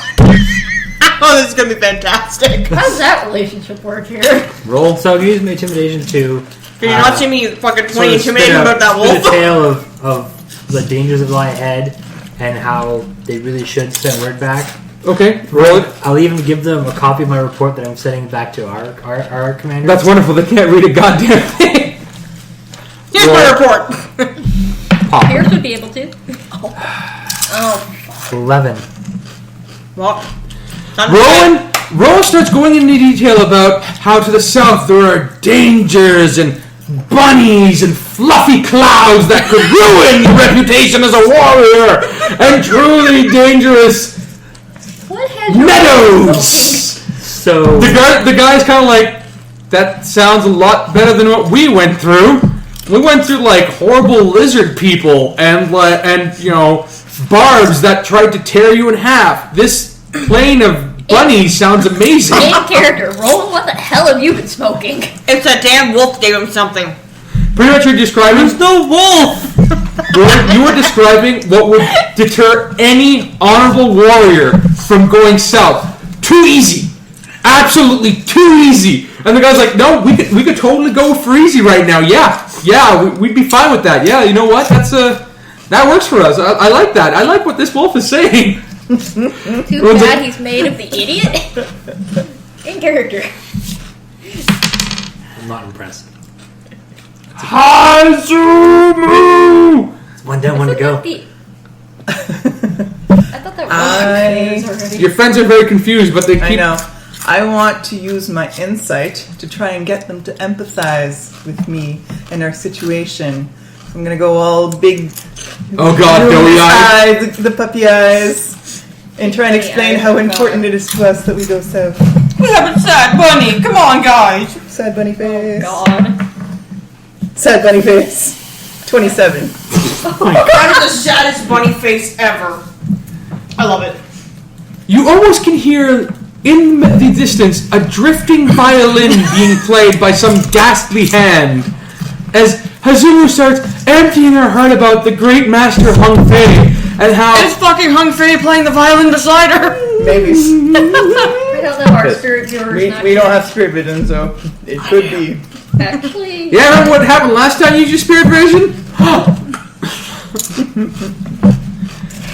Oh, this is gonna be fantastic. How does that relationship work here? Roll. So I'm using my intimidation to Can you not see me fucking sort of intimidated spin about that spin wolf? a tale of the dangers that lie ahead and how they really should send word back. Okay, roll it. I'll even give them a copy of my report that I'm sending back to our commander. That's wonderful. They can't read a goddamn thing. Here's my report. Pop. Pierce would be able to. Oh. 11. Well, Rowen starts going into detail about how to the south there are dangers and bunnies and fluffy clouds that could ruin your reputation as a warrior and truly dangerous What has meadows. So The guy's kind of like, that sounds a lot better than what we went through. We went through like horrible lizard people and you know, barbs that tried to tear you in half. This plane of bunnies sounds amazing. main character? Roland, what the hell have you been smoking? it's that damn wolf gave him something. Pretty much you're describing... There's no wolf. You were describing what would deter any honorable warrior from going south. Too easy. Absolutely too easy. And the guy's like, no, we could totally go for easy right now. Yeah, we'd be fine with that. Yeah, you know what? That works for us. I like that. I like what this wolf is saying. Too bad he's made of the idiot. In character. I'm not impressed. Hazumu! One down, one to go. I thought that was already. Your friends are very confused, but they keep... I know. I want to use my insight to try and get them to empathize with me and our situation. I'm gonna go all big. Oh god, doughy eyes. The puppy eyes. And try and explain how important it is to us that we go south. We have a sad bunny. Come on, guys. Sad bunny face. God. Sad bunny face. 27. That is the saddest bunny face ever. I love it. You almost can hear in the distance a drifting violin being played by some ghastly hand as Hazumu starts emptying her heart about the great master Hung Fei and how... It's fucking Hung Fei playing the violin beside her. Maybe. I don't know, our spirit viewers. We don't have spirit vision, so it could be. Actually. Yeah, remember what happened last time you used your spirit vision?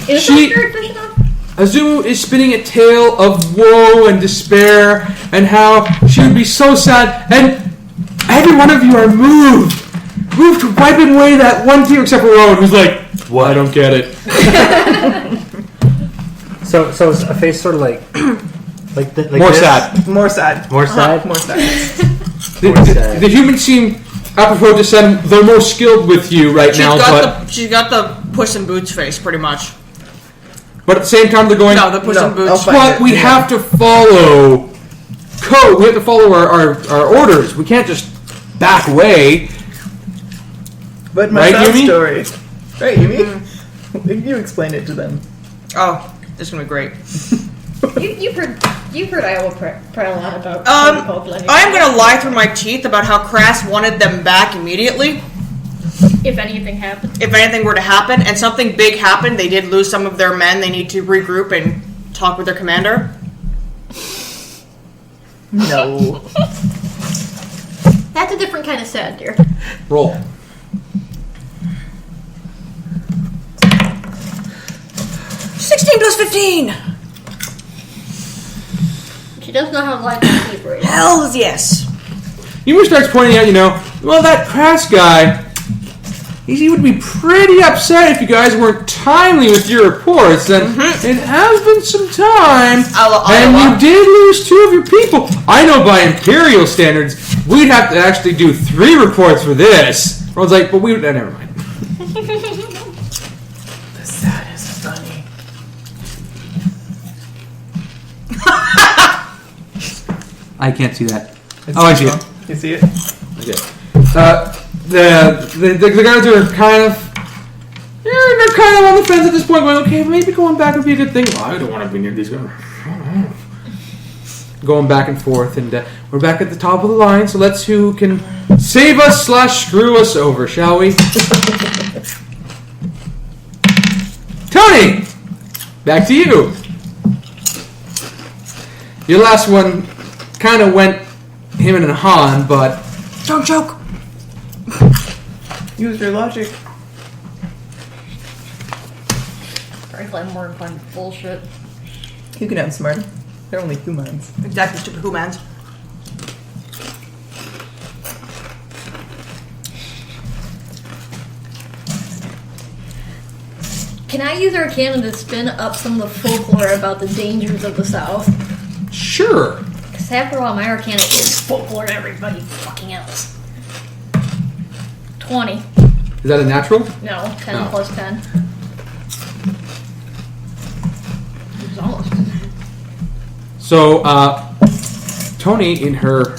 Is She- that spirit vision on? Hazumu is spinning a tale of woe and despair and how she would be so sad, and every one of you are moved to wiping away that one tear except for Rowen, who's like, "What? I don't get it." So is a face sort of like More this? sad. More sad. More sad? More sad. The humans seem apropos to send their most skilled with you right now, She's got the Puss in Boots face, pretty much. but at the same time they're going, No, the Puss in Boots. I'll find but it, we yeah. have to follow code. We have to follow our orders. We can't just back away. But my Right, sad Yumi? story. Right, Yumi? You explain it to them. Oh, this is gonna be great. You've heard Iowa pray a lot about Pope Lenny. I'm gonna lie through my teeth about how Crass wanted them back immediately. If anything happened. If anything were to happen, and something big happened, they did lose some of their men, they need to regroup and talk with their commander. No. That's a different kind of sad, dear. Roll. $16 plus 15! She does not have life on sleep right now. Hells yes! Yumi starts pointing out, well, that Crass guy, he would be pretty upset if you guys weren't timely with your reports, and it has been some time, and you did lose 2 of your people. I know by Imperial standards, we'd have to actually do 3 reports for this. Everyone's like, but never mind. The sad is funny. I can't see that. I see it. You see it? Okay. The guys are kind of... they're kind of on the fence at this point, going, okay, maybe going back would be a good thing. Well, I don't want to be near these guys. Going back and forth, and we're back at the top of the line, so let's who can save us / screw us over, shall we? Tonei! Back to you. Your last one kind of went him and Han, but... Don't joke! Use your logic. Frankly, I'm more inclined to bullshit. You can outsmart them. They're only humans. Exactly, stupid humans. Can I use Arcana to spin up some of the folklore about the dangers of the South? Sure. Because after all, my Arcana is folklore to everybody fucking else. 20. Is that a natural? No, 10 No. plus 10. It was almost. So, Tonei, in her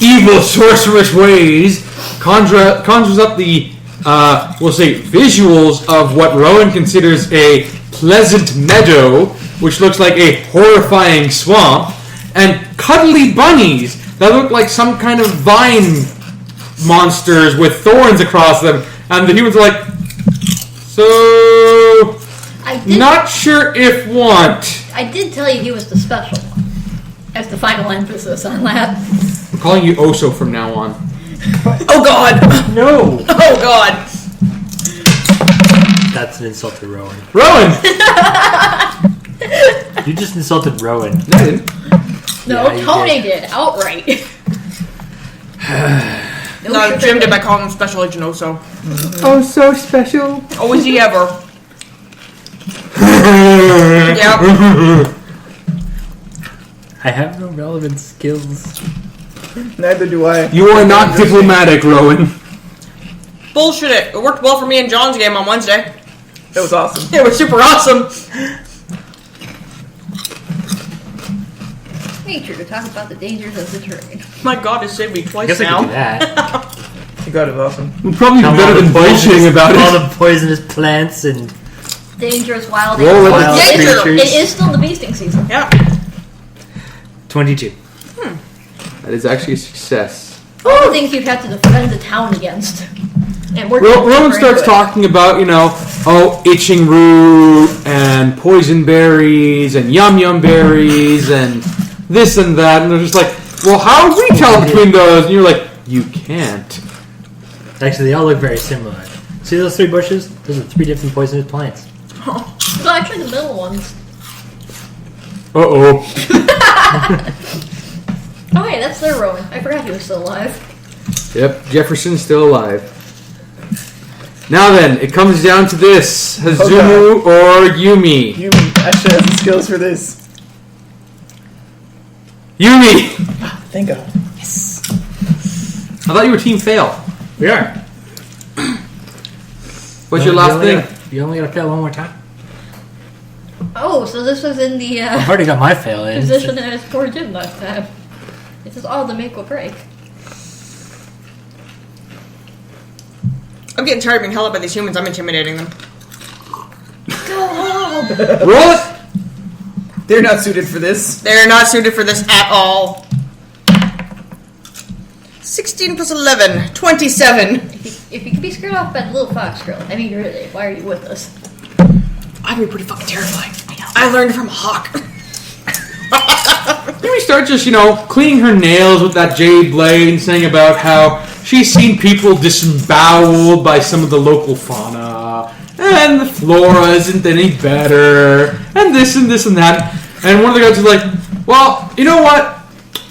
evil sorceress ways, conjures up the, we'll say, visuals of what Rowen considers a pleasant meadow, which looks like a horrifying swamp, and cuddly bunnies that look like some kind of vine monsters with thorns across them, and the humans are like, so... Not sure if want. I did tell you he was the special one. As the final emphasis on that. I'm calling you Oso from now on. Oh god! No! Oh god! That's an insult to Rowen. Rowen! You just insulted Rowen. No, I didn't. No, Yeah, you Tonei did. Outright. No, Jim did by calling him Special Agent Oso. Oh, so special. Oh, is he ever? Yep. I have no relevant skills. Neither do I. You are not diplomatic, Rowen. Bullshit it. It worked well for me and John's game on Wednesday. That was awesome. It was super awesome. Make sure to talk about the dangers of the terrain. My god, it saved me I twice guess I now. could do that. You got it awesome. Probably Now better all than the poisonous- bullshitting about All it. the poisonous plants and Dangerous wild Roll animals. with wild Danger. creatures. It is still the beasting season. Yeah. 22. That is actually a success. All the things you'd have to defend the town against. And we're Rowan starts talking about, itching root and poison berries and yum berries and this and that. And they're just like, well, how do we tell between those? And you're like, you can't. Actually, they all look very similar. See those 3 bushes? Those are 3 different poisonous plants. Well, actually, the middle ones. Uh-oh. Oh, hey, that's their Rowan. I forgot he was still alive. Yep, Jefferson's still alive. Now then, it comes down to this. Hazumu or Yumi? Yumi actually has the skills for this. Yumi! Thank God. I thought you were Team Fail. We are. What's your last thing? You only gotta fail one more time. Oh, so this was in the I've already got my fail in. position as poor Jim last time. This is all the make or break. I'm getting tired of being held up by these humans. I'm intimidating them. Go home! Roll it! They're not suited for this. They're not suited for this at all. 16 plus 11, 27. If you can be scared off by the little fox girl, I mean, really, why are you with us? I'd be pretty fucking terrifying. I learned from a hawk. Yumi starts just, cleaning her nails with that jade blade and saying about how she's seen people disemboweled by some of the local fauna, and the flora isn't any better, and this and this and that. And one of the guys is like, well, you know what?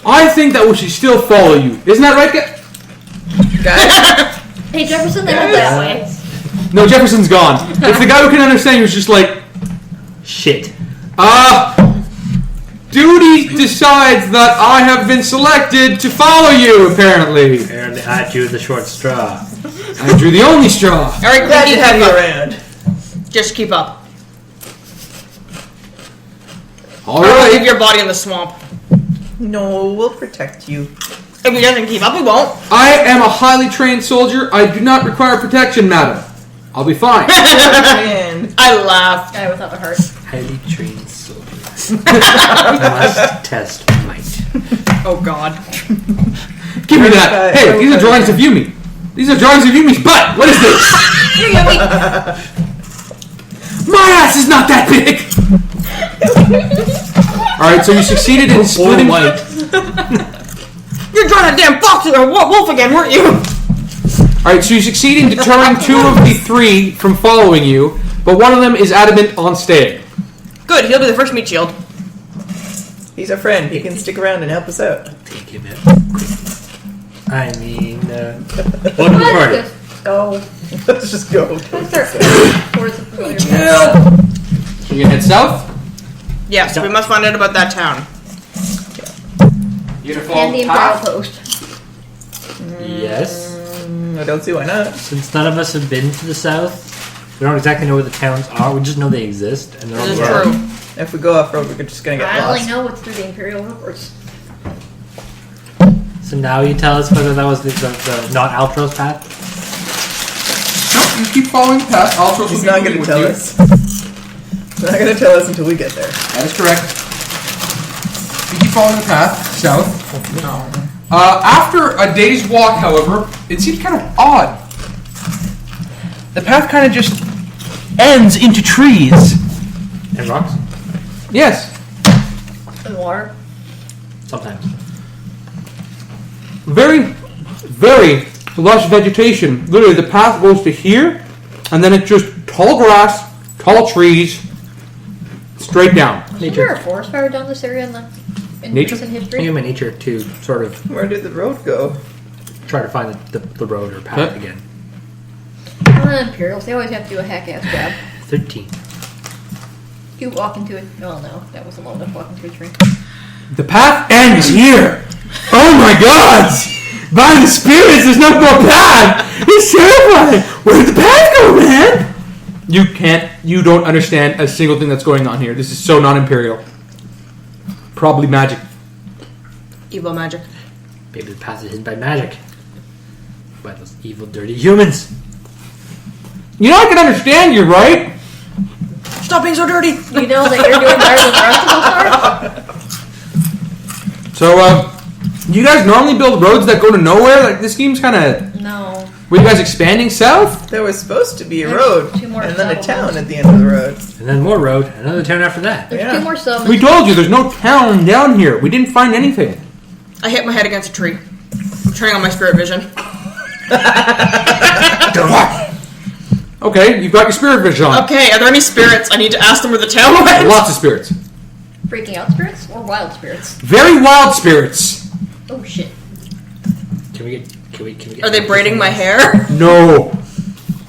I think that we should still follow you. Isn't that right, guys? Hey, Jefferson, they went that way. No, Jefferson's gone. It's the guy who can understand. He was just like, Shit. Duty decides that I have been selected to follow you, apparently. Apparently, I drew the short straw. I drew the only straw. All right, Glad keep to have you up. around. Just keep up. All Or right. leave your body in the swamp. No, we'll protect you. If he doesn't keep up, we won't. I am a highly trained soldier. I do not require protection, madam. I'll be fine. Man. I laughed. Guy without a heart. Highly trained soldiers. Must test might. Oh God. Give me that. Hey, these are drawings of Yumi. These are drawings of Yumi's butt. What is this? Here, Yumi. My ass is not that big. All right, so you succeeded in splitting. white. You're drawing a damn fox or wolf again, weren't you? All right, so you succeed in deterring 2 of the 3 from following you, but one of them is adamant on staying. Good, he'll be the first meat shield. He's our friend. He can stick around and help us out. Take him out. I mean, welcome to the party. Let's just go. Let's just go. Let's start towards the familiar place. You gonna head south? Yes, we must find out about that town. You gonna And the Imperial Post. Yes. I don't see why not. Since none of us have been to the south, we don't exactly know where the towns are. We just know they exist, and they're on This the is road. true. If we go off road, we're just gonna get I lost. only know what's through the Imperial reports. So now you tell us whether that was the not Altros path. No, you keep following the path. Altros He's will not be gonna with tell you. us. He's not gonna tell us until we get there. That is correct. You keep following the path south. After a day's walk, however, it seems kind of odd. The path kind of just ends into trees. And rocks? Yes. And water. Sometimes. Very, very lush vegetation. Literally, the path goes to here, and then it's just tall grass, tall trees, straight down. Is there a forest fire down this area in Nature? recent history? Human nature to sort of Where did the road go? try to find the road or path Huh? again. Imperials, they always have to do a hack-ass job. 13. You walk into it. Oh no, that was a low enough walk into a tree. The path ends here. Oh my God! By the spirits, there's no more path. It's terrifying. Where did the path go, man? You don't understand a single thing that's going on here. This is so non-imperial. Probably magic. Evil magic. Maybe the path is hidden by magic. By those evil, dirty humans. You know, I can understand you, right? Stop being so dirty. You know that you're doing better than the rest of us are? So, you guys normally build roads that go to nowhere? Like, this seems kind of... No. Were you guys expanding south? There was supposed to be a There's road, 2 more and then a town settlements. at the end of the road. And then more road, another town after that. There's Yeah. 2 more settlements. We told you, there's no town down here. We didn't find anything. I hit my head against a tree. I'm turning on my spirit vision. Okay, you've got your spirit vision on. Okay, are there any spirits? I need to ask them where the town went. Lots of spirits. Freaking out spirits or wild spirits? Very wild spirits. Oh shit. Can we get Are they braiding my hair? No.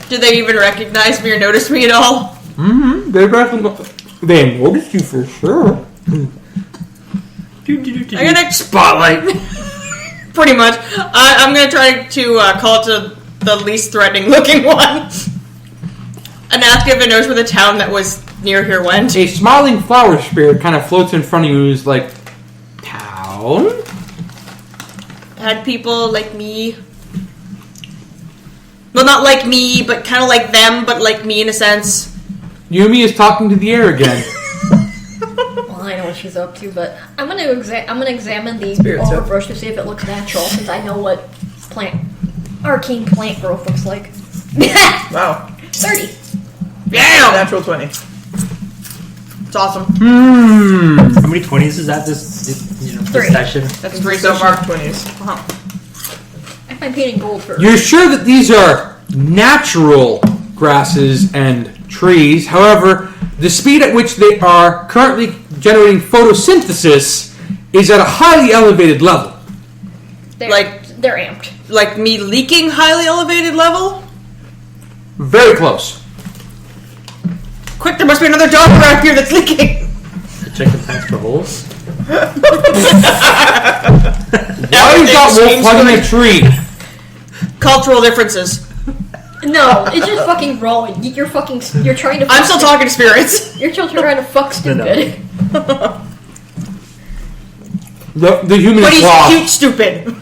Did they even recognize me or notice me at all? Mm-hmm. They noticed you for sure. I'm gonna spotlight. pretty much. I'm gonna try to call to the least threatening looking one and ask if it knows where the town that was near here went. A smiling flower spirit kind of floats in front of you and is like, town? Had people like me. Well, not like me, but kind of like them, but like me in a sense. Yumi is talking to the air again. Well, I know what she's up to, but I'm gonna examine the Spirits up. overbrush to see if it looks natural, since I know what arcane plant growth looks like. Wow. 30. Damn! Natural 20. It's awesome. How many 20s is that this Three. session? That's 3 so far. 20s. Uh-huh. I find painting gold first. You're sure that these are natural grasses and trees. However, the speed at which they are currently generating photosynthesis is at a highly elevated level. They're amped. Like me leaking highly elevated level? Very close. Quick, there must be another dog around here that's leaking. Check the plants for holes. Why is that wolf hugging a tree? Cultural differences. No, it's just fucking Rowen. You're trying to. I'm still talking to spirits. You're still trying to fuck stupid. The human But is he's lost. cute stupid.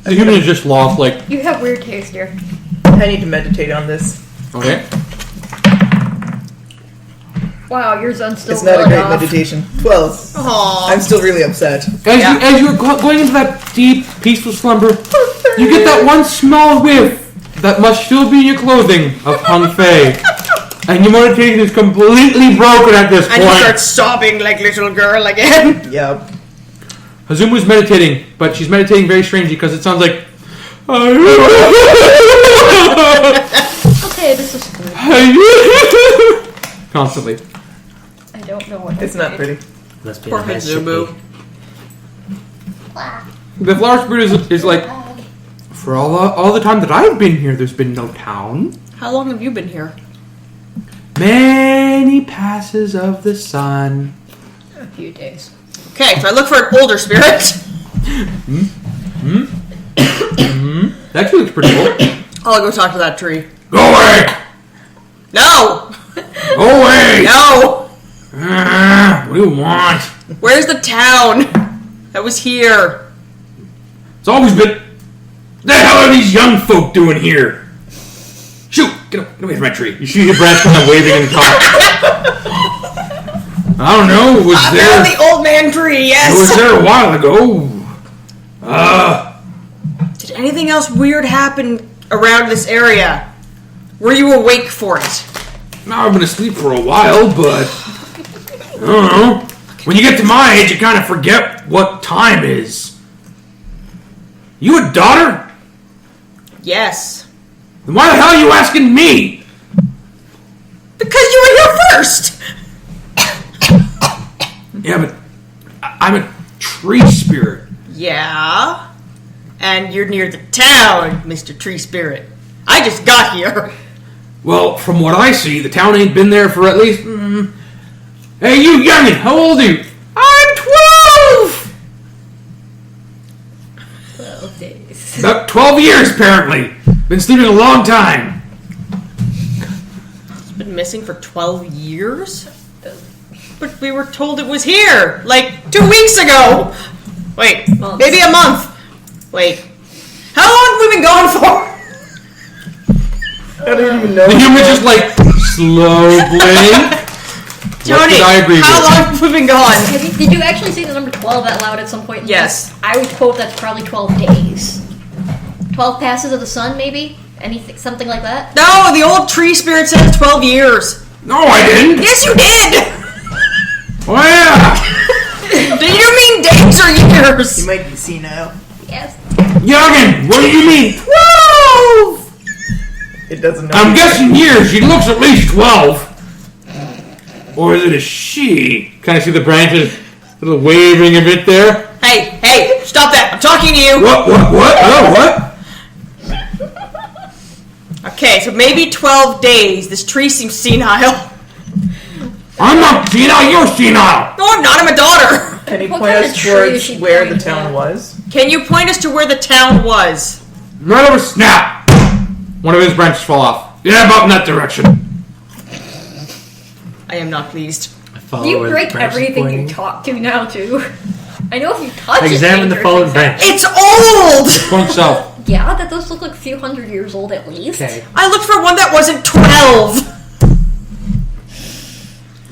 The human is just lost. Like, You have weird taste here. I need to meditate on this. okay. Wow, your sun's still It's not a going great off. meditation. 12. Aww. I'm still really upset. As you're going into that deep, peaceful slumber, you get that one small whiff that must still be in your clothing of Hung Fei. And your meditation is completely broken at this And you start point. sobbing like little girl again. Yep. Hazumu's meditating, but she's meditating very strangely because it sounds like... Okay, this is good. Constantly. I don't know what It's not pretty. Must be Poor a nice Hazumu. chippy. The flower spirit is like... For all the time that I've been here, there's been no town. How long have you been here? Many passes of the sun. A few days. Okay, so I look for an older spirit. That actually looks pretty cool. I'll go talk to that tree. Go away! No! Go away! No! What do you want? Where's the town that was here? It's always been... The hell are these young folk doing here? Shoot! Get away from my tree. You see the branch kind of waving in the car. I don't know. It was I there. found the old man tree, It was yes! there a while ago. Did anything else weird happen around this area? Were you awake for it? Now I've been asleep for a while, but... I don't know. When you get to my age, you kind of forget what time is. You a daughter? Yes. Then why the hell are you asking me? Because you were here first! Yeah, but I'm a tree spirit. Yeah. And you're near the town, Mr. Tree Spirit. I just got here. Well, from what I see, the town ain't been there for at least... Hey, you youngin', how old are you? I'm 12! 12 days. About 12 years, apparently. Been sleeping a long time. It's been missing for 12 years? But we were told it was here, like 2 weeks ago. Wait, Months. maybe a month. Wait, how long have we been gone for? I don't even know. The human just like slow blink. Tony, I agree how with? long have we been gone? Did you actually say the number 12 out loud at some point? Yes. I would quote that's probably 12 days. 12 passes of the sun, maybe? Anything, something like that? No, the old tree spirit says 12 years. No, I didn't. Yes, you did! Oh yeah. Do you mean days or years? You might be senile. Yes. Youngin, what do you mean? 12. It doesn't know. I'm guessing years. She looks at least 12. Or is it a she? Kind of see the branches, a little waving a bit there. Hey, stop that. I'm talking to you. What? Oh, what? Okay, so maybe 12 days. This tree seems senile. I'm not senile. You're senile. No, I'm not. I'm a daughter. Can you What point kind us of tree is towards she where the pointing town at? was? Can you point us to where the town was? Right over snap. One of his branches fall off. Yeah, about in that direction. I am not pleased. I follow You where the break branch is everything pointing. you talk to now, too. I know if you touch it. Examine the dangerous fallen things branch. It's old! Point south. Yeah, that does look like a few hundred years old at least. Okay. I looked for one that wasn't 12.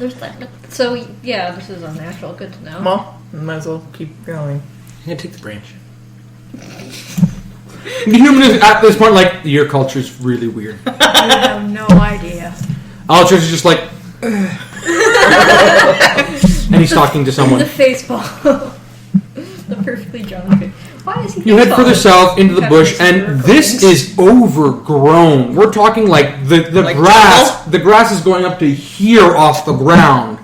There's that. So yeah, this is unnatural. Good to know. Well, might as well keep going. I'm gonna take the branch. The human is at this point like, your culture's really weird. I have no idea. Altros is just like, and he's talking to someone. The face ball. The perfectly drawn face. Why is he? You head further south into the bush, and this is overgrown. We're talking like the Like grass. jungle? The grass is going up to here off the ground.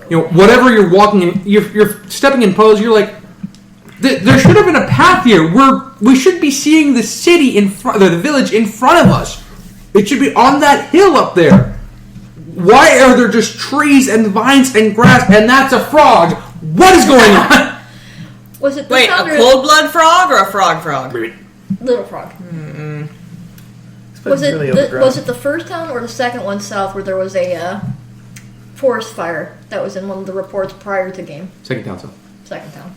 You know, whatever you're walking in, you're stepping in pose. You're like, there should have been a path here. We should be seeing the city in front, the village in front of us. It should be on that hill up there. Why are there just trees and vines and grass, and that's a frog? What is going on? Was it the Wait, sound a or cold blood frog or a frog? little frog? This Was it really the, overgrown. was it the first town or the second one south where there was a forest fire that was in one of the reports prior to game? Second town south. Second town.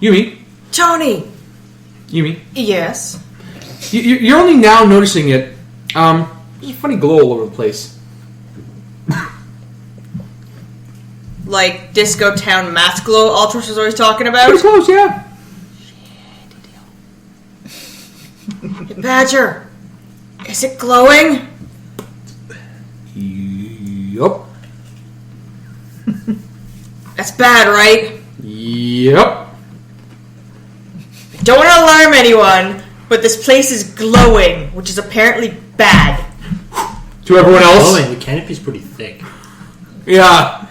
Yumi. Yumi. Yes. You're only now noticing it. There's a funny glow all over the place. Like Disco Town math glow Altros was always talking about? Pretty close, yeah. Badger, is it glowing? Yup. That's bad, right? Yep. Don't want to alarm anyone, but this place is glowing, which is apparently bad. To everyone else? Oh, and the canopy's pretty thick. Yeah.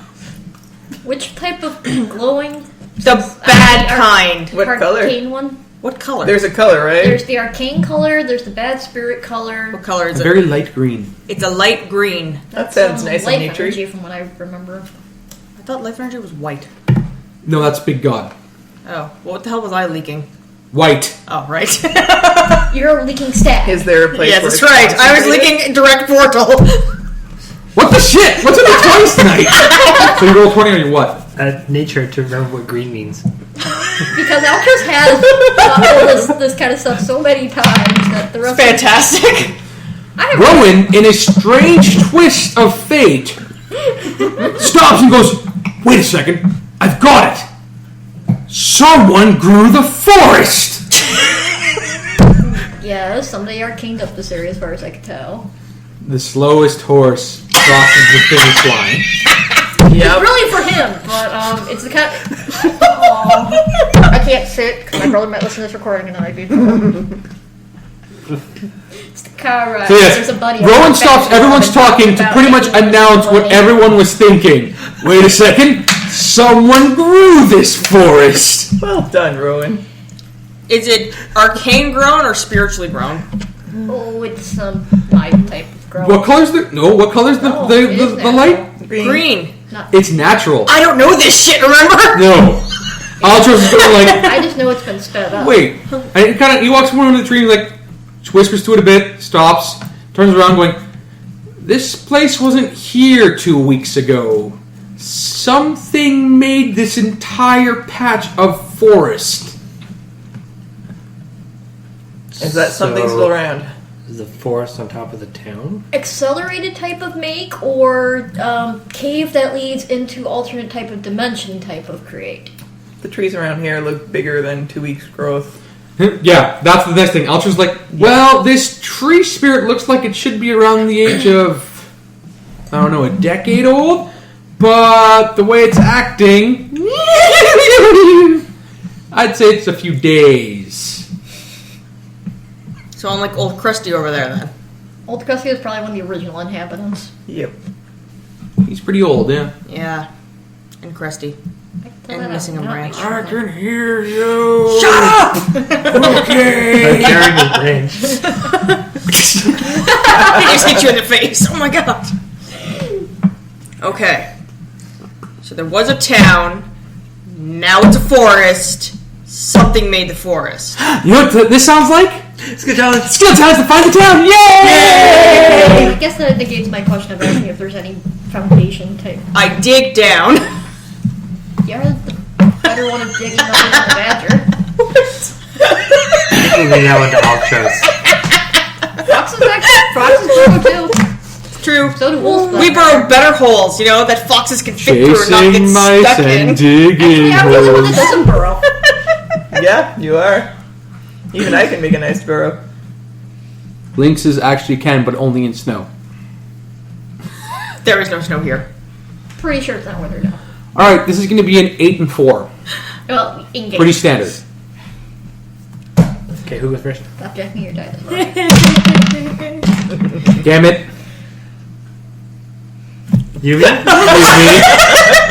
Which type of glowing? The bad kind. What color? Arcane one. What color? There's a color, right? There's the arcane color. There's the bad spirit color. What color is A it? very light green. It's a light green. That sounds nice and life neutral. energy from what I remember. I thought life energy was white. No, that's Big God. Oh, well, what the hell was I leaking? White. Oh, right. You're leaking stat. Is there a place Yes, where that's it's right. I was concentrated? leaking direct portal. What the shit? What's in the 20s tonight? So you roll 20 on your what? Nature to remember what green means. Because Altros has this kind of stuff so many times that the rest Fantastic. I have Rowen, in a strange twist of fate, stops and goes, wait a second, I've got it. Someone grew the forest! Yeah, somebody arcaned up this area as far as I can tell. The slowest horse crosses the finish line. Yep. Really for him, but it's the kind. Aw. I can't sit because my brother might listen to this recording and then I'd be. It's the car ride. So yes, There's a buddy. Rowan stops everyone's talking to pretty much announce what everyone was thinking. Wait a second, someone grew this forest! Well done, Rowan. Is it arcane grown or spiritually grown? Oh, it's my type of girl. What color's the... No, what color's the, No, the, it is the, the light? Green. It's natural. I don't know this shit, remember? No. Altros is going like, I just know it's been sped up. wait. And he walks from under the tree, like, whispers to it a bit, stops, turns around going, this place wasn't here 2 weeks ago. Something made this entire patch of forest. Is that something So- still around? Is the forest on top of the town? Accelerated type of make or cave that leads into alternate type of dimension type of create. The trees around here look bigger than 2 weeks' growth. Yeah, that's the next thing. Altra's like, well, this tree spirit looks like it should be around the age of, I don't know, a decade old, but the way it's acting, I'd say it's a few days. So I'm like old Krusty over there then. Old Crusty is probably one of the original inhabitants. Yep. He's pretty old, yeah. Yeah. And Krusty. And That missing a I'm not branch. sure. I can hear you. Shut up! Okay. Carrying the branch. He just hit you in the face. Oh my god. Okay. So there was a town. Now it's a forest. Something made the forest. You know what this sounds like? Skill challenge. Skill time to find the town. Yay! I guess that negates my question of asking if there's any foundation type. I dig down. You're the better one of digging up into the badger. Moving that one to Altros. Fox is good too. true. So do wolves. We burrow better holes, that foxes can fit through and not get Chasing mice stuck in. and digging I'm the only one that holes. doesn't burrow. Yeah, you are. Even I can make a nice burrow. Lynxes actually can, but only in snow. There is no snow here. Pretty sure it's not weather now. All right, this is going to be an 8 and 4. Well, in game. Pretty standard. Okay, who goes first? Stop jacking your dice. Damn it. Yumi?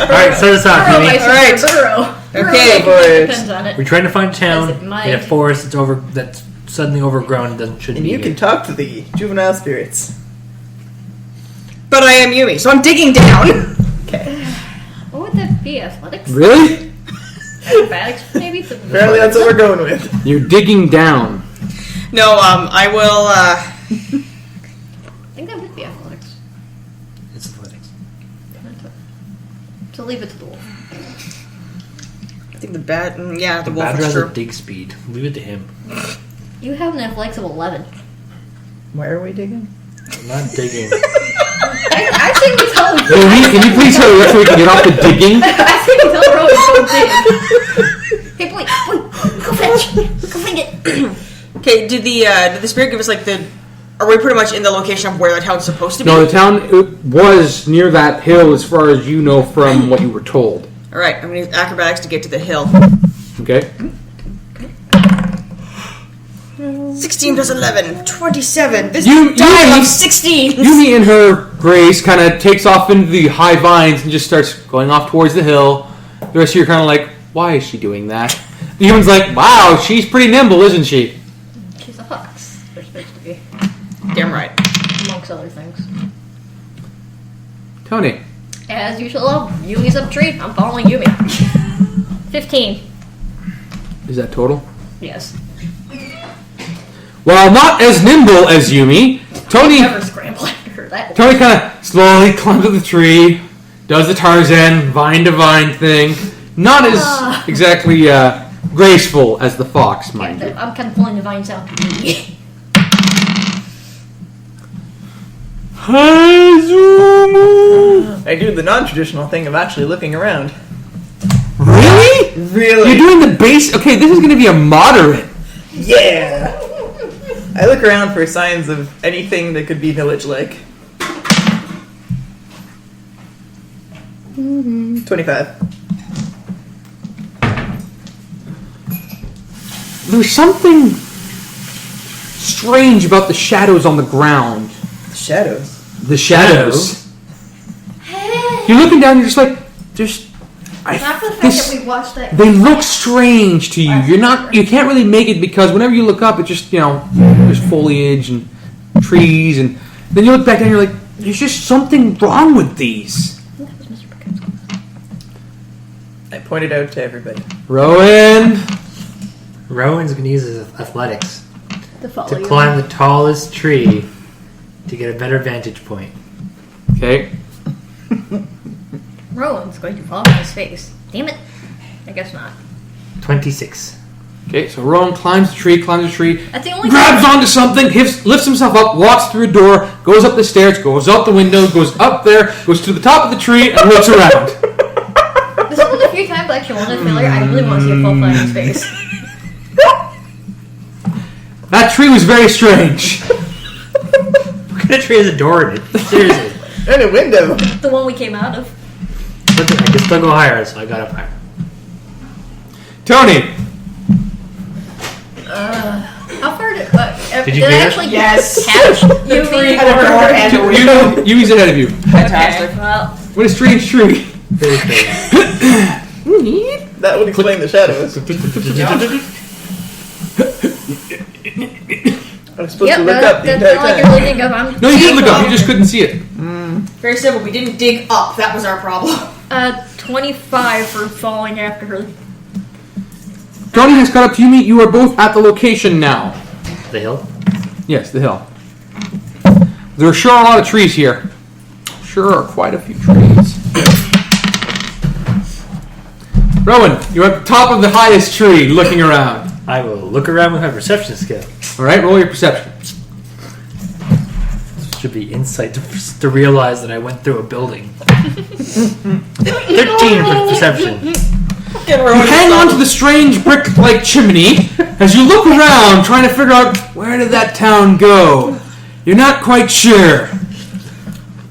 Alright, start us off, Burrow, my Yumi. sister, Alright. burrow. Okay, boys. Depends on it. We're trying to find a town Is it my- in a forest that's suddenly overgrown and shouldn't And be you here. can talk to the juvenile spirits. But I am Yumi, so I'm digging down. Okay. What would that be? Athletics? Really? Acrobatics, maybe? Apparently that's what we're going with. You're digging down. No, I will, I think that would be athletics. It's athletics. So leave it to the wolf. I think the wolf Badger is has true. a dig speed. Leave it to him. You have an athletics of 11. Why are we digging? I'm not digging. I say we tell him. Can you please hurry up so we can get off the digging? I say we tell Rowan to go dig. Hey, boy, go fetch. Go find it. Okay, did the spirit give us are we pretty much in the location of where the town's supposed to be? No, the town was near that hill as far as you know from what you were told. Alright, I'm gonna use acrobatics to get to the hill. Okay? 16 plus 11, 27. This You- die Yumi- of 16. Yumi in her grace kind of takes off into the high vines and just starts going off towards the hill. The rest of you are kind of like, why is she doing that? The human's like, wow, she's pretty nimble, isn't she? She's a fox. They're supposed to be, Damn right. amongst other things. Tonei. As usual, Yumi's up tree. I'm following Yumi. 15. Is that total? Yes. While not as nimble as Yumi, Never scramble after her. That. Tonei kind of slowly climbs up the tree, does the Tarzan vine to vine thing. Not as exactly graceful as the fox, mind you. I'm kind of pulling the vines out to me. Hazumu! I do the non-traditional thing of actually looking around. Really? Really? You're doing the base? Okay, this is going to be a moderate. Yeah! I look around for signs of anything that could be village-like. 25. There's something strange about the shadows on the ground. Shadows. The shadows. You're looking down, you're just like, there's... Not for the fact that we watched that. They look strange to you. You can't really make it because whenever you look up, it's just, there's foliage and trees, and then you look back down and you're like, there's just something wrong with these. I pointed out to everybody. Rowen. Rowan's going to use his athletics To follow to you. climb the tallest tree to get a better vantage point. Okay. Rowan's going to fall on his face. Damn it. I guess not. 26. Okay, so Rowan climbs the tree, That's the only grabs onto something, lifts himself up, walks through a door, goes up the stairs, goes out the window, goes up there, goes to the top of the tree, and looks around. This is one of the few times I actually want to feel like I really want to see a fall flat on his face. That tree was very strange. What kind of tree has a door in it? Seriously. And a window! The one we came out of. Look, I can still go higher, so I got up higher. Tony. How far did... Did you I hear actually Yes. catch The tree Yumi? had a door and a window. Yumi's ahead of you. Fantastic. Well, What a strange tree. Very strange. That would explain the shadows. I was supposed yep, to look up the that's entire not like time. you're looking up. I'm No, you didn't look up. You just couldn't see it. Very simple. We didn't dig up. That was our problem. 25 for falling after her. Tony has caught up to Yumi. You are both at the location now. The hill? Yes, the hill. There are sure a lot of trees here. Sure are quite a few trees. Rowan, you're at the top of the highest tree looking around. I will look around with my perception skill. Alright, roll your perception. Should should be insight to realize that I went through a building. 13 for perception. Hang on to the strange brick-like chimney as you look around, trying to figure out where did that town go. You're not quite sure.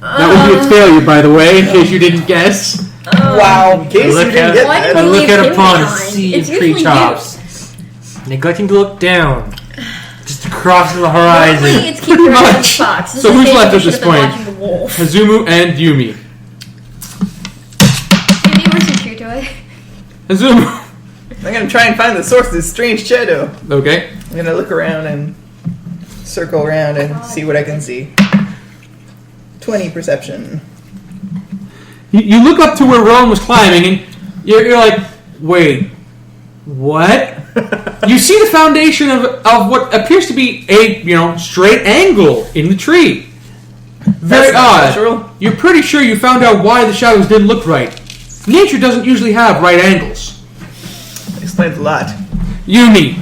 That would be a failure, by the way, in case you didn't guess. Wow. In case you didn't get Why that. do I we look leave at a him pond, behind? see It's tree usually tops, neglecting to look down, just across the Luckily, horizon. it's keeping Pretty her in the much. box. This So is who's the left day at we this should have been point? watching the wolf. Hazumu and Yumi. Yumi, where's your true toy? Hazumu. I'm gonna try and find the source of this strange shadow. Okay. I'm gonna look around and circle around and see what I can see. 20 perception. You look up to where Rowen was climbing, and you're like, wait, what? You see the foundation of what appears to be a straight angle in the tree. Very That's not odd. natural. You're pretty sure you found out why the shadows didn't look right. Nature doesn't usually have right angles. Explains a lot. Yumi,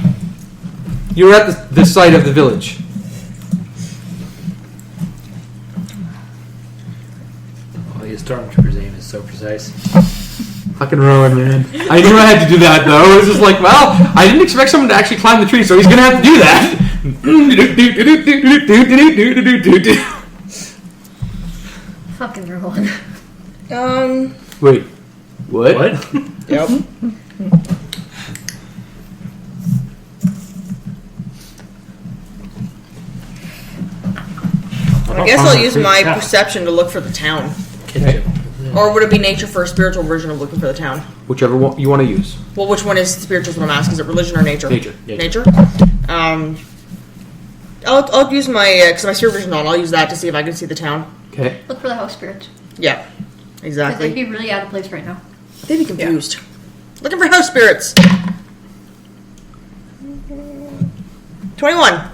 you're at the site of the village. Oh, the stormtrooper's aim is so precise. Fucking Rowen, man. I knew I had to do that, though. It was just like, well, I didn't expect someone to actually climb the tree, so he's going to have to do that. Fucking Rowen. Wait, what? What? Yep. I guess I'll use my perception to look for the town. Okay. Or would it be nature for a spiritual version of looking for the town? Whichever one you want to use. Well, which one is spiritual is what I'm asking. Is it religion or nature? Nature. Nature? I'll use my, because my spirit vision on, I'll use that to see if I can see the town. Okay. Look for the house spirits. Yeah, Because they'd exactly. be really out of place right now. They'd be confused. Looking for house spirits. 21.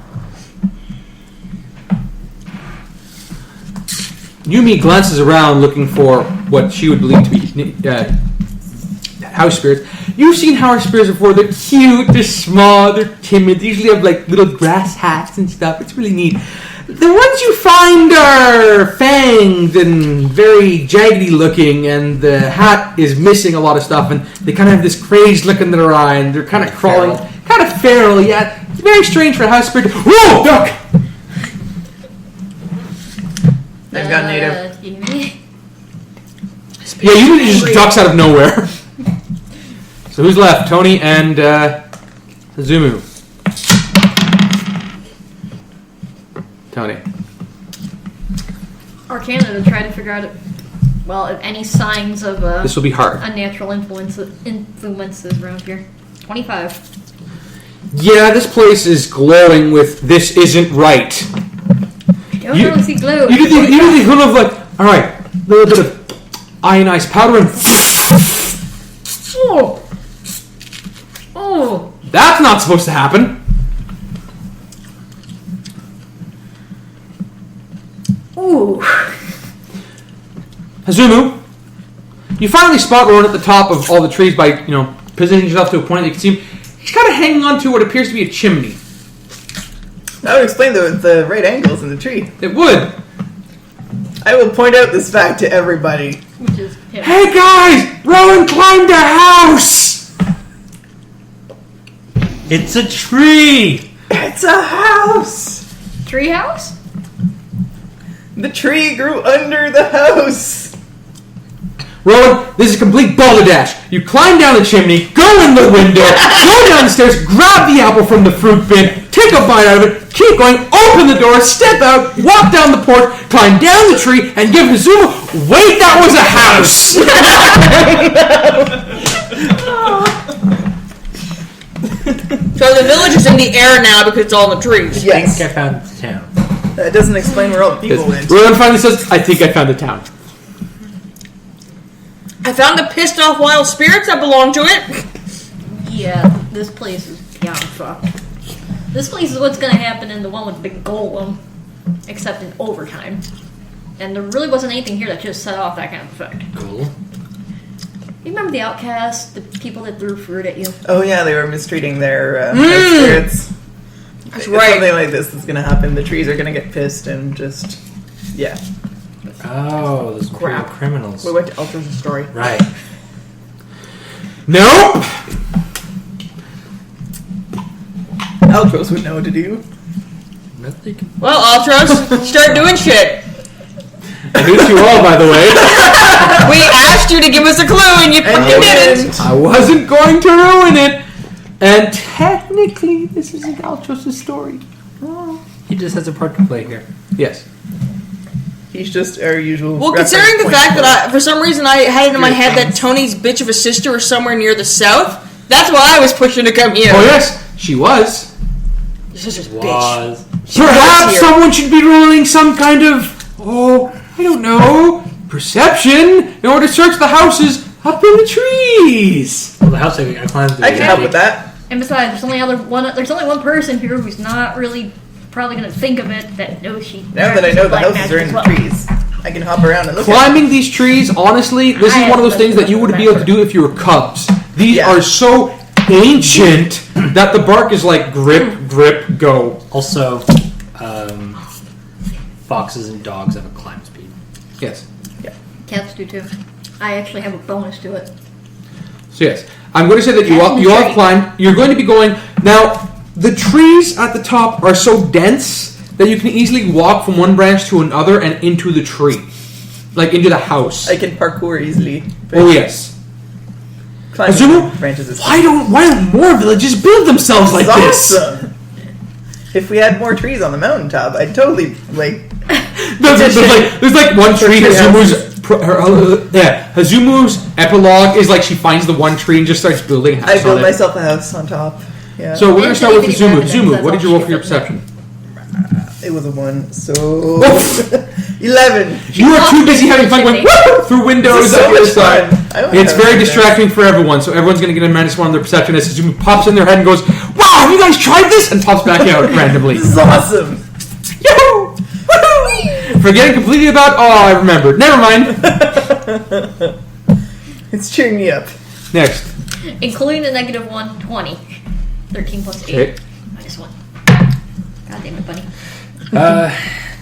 Yumi glances around looking for what she would believe to be house spirits. You've seen house spirits before. They're cute, they're small, they're timid. They usually have like little grass hats and stuff. It's really neat. The ones you find are fanged and very jaggedy looking, and the hat is missing a lot of stuff, and they kind of have this crazed look in their eye, and they're kind of crawling, kind of feral, yeah. It's very strange for a house spirit. Whoa, duck! I've got native. Yumi. Yeah, you just ducks out of nowhere. So who's left? Tonei and Hazumu. Tonei. Arcana to try to figure out, if any signs of This will be hard. unnatural influences around here. 25. Yeah, this place is glowing with "this isn't right." Don't really see glue. You do the equivalent of like, all right, a little bit of ionized powder and Oh! Oh! that's not supposed to happen. Ooh! Hazumu, you finally spot Rowen at the top of all the trees by positioning yourself to a point that you can see him. He's kind of hanging on to what appears to be a chimney. That would explain the right angles in the tree. It would. I will point out this fact to everybody. Which is him. Hey guys, Rowen climbed a house. It's a tree! It's a house! Treehouse? The tree grew under the house! Rowen, this is a complete balderdash. You climb down the chimney, go in the window, go downstairs, grab the apple from the fruit bin, take a bite out of it, keep going, open the door, step out, walk down the porch, climb down the tree, and give Hazumu, wait, that was a house! So the village is in the air now because it's all in the trees. I Yes. think I found the town. That doesn't explain where all the people went. Rowen finally says, I think I found the town. I found the pissed off wild spirits that belong to it. Yeah, this place is beyond fucked. This place is what's gonna happen in the one with the big golem, except in overtime. And there really wasn't anything here that just set off that kind of effect. Cool. You remember the outcasts, the people that threw fruit at you? Oh yeah, they were mistreating their spirits. That's If right. something like this is going to happen. The trees are going to get pissed and just Yeah. Oh, those Crap. criminals. We went to Altros' story. Right. Nope. Altros would know what to do. Nothing. Well, Altros, start doing shit. I knew you all, by the way. We asked you to give us a clue, and you fucking didn't. I wasn't going to ruin it. And technically, this isn't Altros' story. He just has a part to play here. Yes. He's just our usual. Well, considering the fact that for some reason I had it in my head that Tony's bitch of a sister was somewhere near the south, that's why I was pushing to come here. Oh, yes, she was. Your sister's bitch. Was. Perhaps here. someone should be rolling some kind of, I don't know, perception in order to search the houses up in the trees. Well, the house I climbed through. I can help with that. And besides, there's only one person here who's not really probably going to think of it that knows she. Now that I know the black houses are magic in as the well. trees, I can hop around and look at Climbing these trees, honestly, this is one of those things that you would be able to do if you were cubs. These are so ancient that the bark is like grip, grip, go. Also, foxes and dogs have a climb speed. Yes. Cats do too. I actually have a bonus to it. So yes, I'm going to say that you all have climbed. You're going to be going now. The trees at the top are so dense that you can easily walk from one branch to another and into the tree, like into the house. I can parkour easily. Oh yes. Climbing Hazumu, branches is why don't more villages build themselves like this? awesome. If we had more trees on the mountaintop, I'd totally There's like one tree. Hazumu's epilogue is like she finds the one tree and just starts building a house I on build it. myself a house on top. Yeah. So we're gonna start with Hazumu. That's Hazumu, what did you roll all for your stupid. perception? It was a 1, so 11. You are too busy having fun going woo through windows This is so on the other much side. fun. I wanna It's have very fun. distracting for everyone, so everyone's going to get a -1 on their perception as Hazumu pops in their head and goes, "Wow, have you guys tried this?" and pops back out randomly. This is awesome. Yoo-hoo! Woohoo! Forgetting completely about. Oh, I remembered. Never mind. It's cheering me up. Next. Including the -1, 20. 13 plus 8. Okay. -1. God damn it, buddy.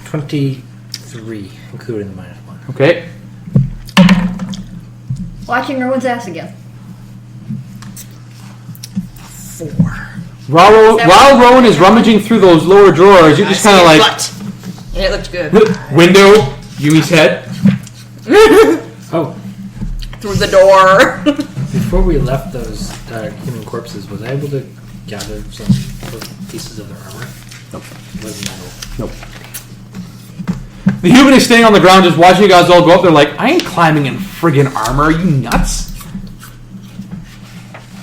23, including the -1. Okay. Watching Rowen's ass again. 4. While Rowen is rummaging through those lower drawers, you're just kind of like butt. And it looked good. window, Yumi's head. Oh, Through the door. before we left those human corpses, was I able to gather some pieces of their armor? Nope. It wasn't metal. Nope. The human is staying on the ground just watching you guys all go up there like, I ain't climbing in friggin' armor. Are you nuts?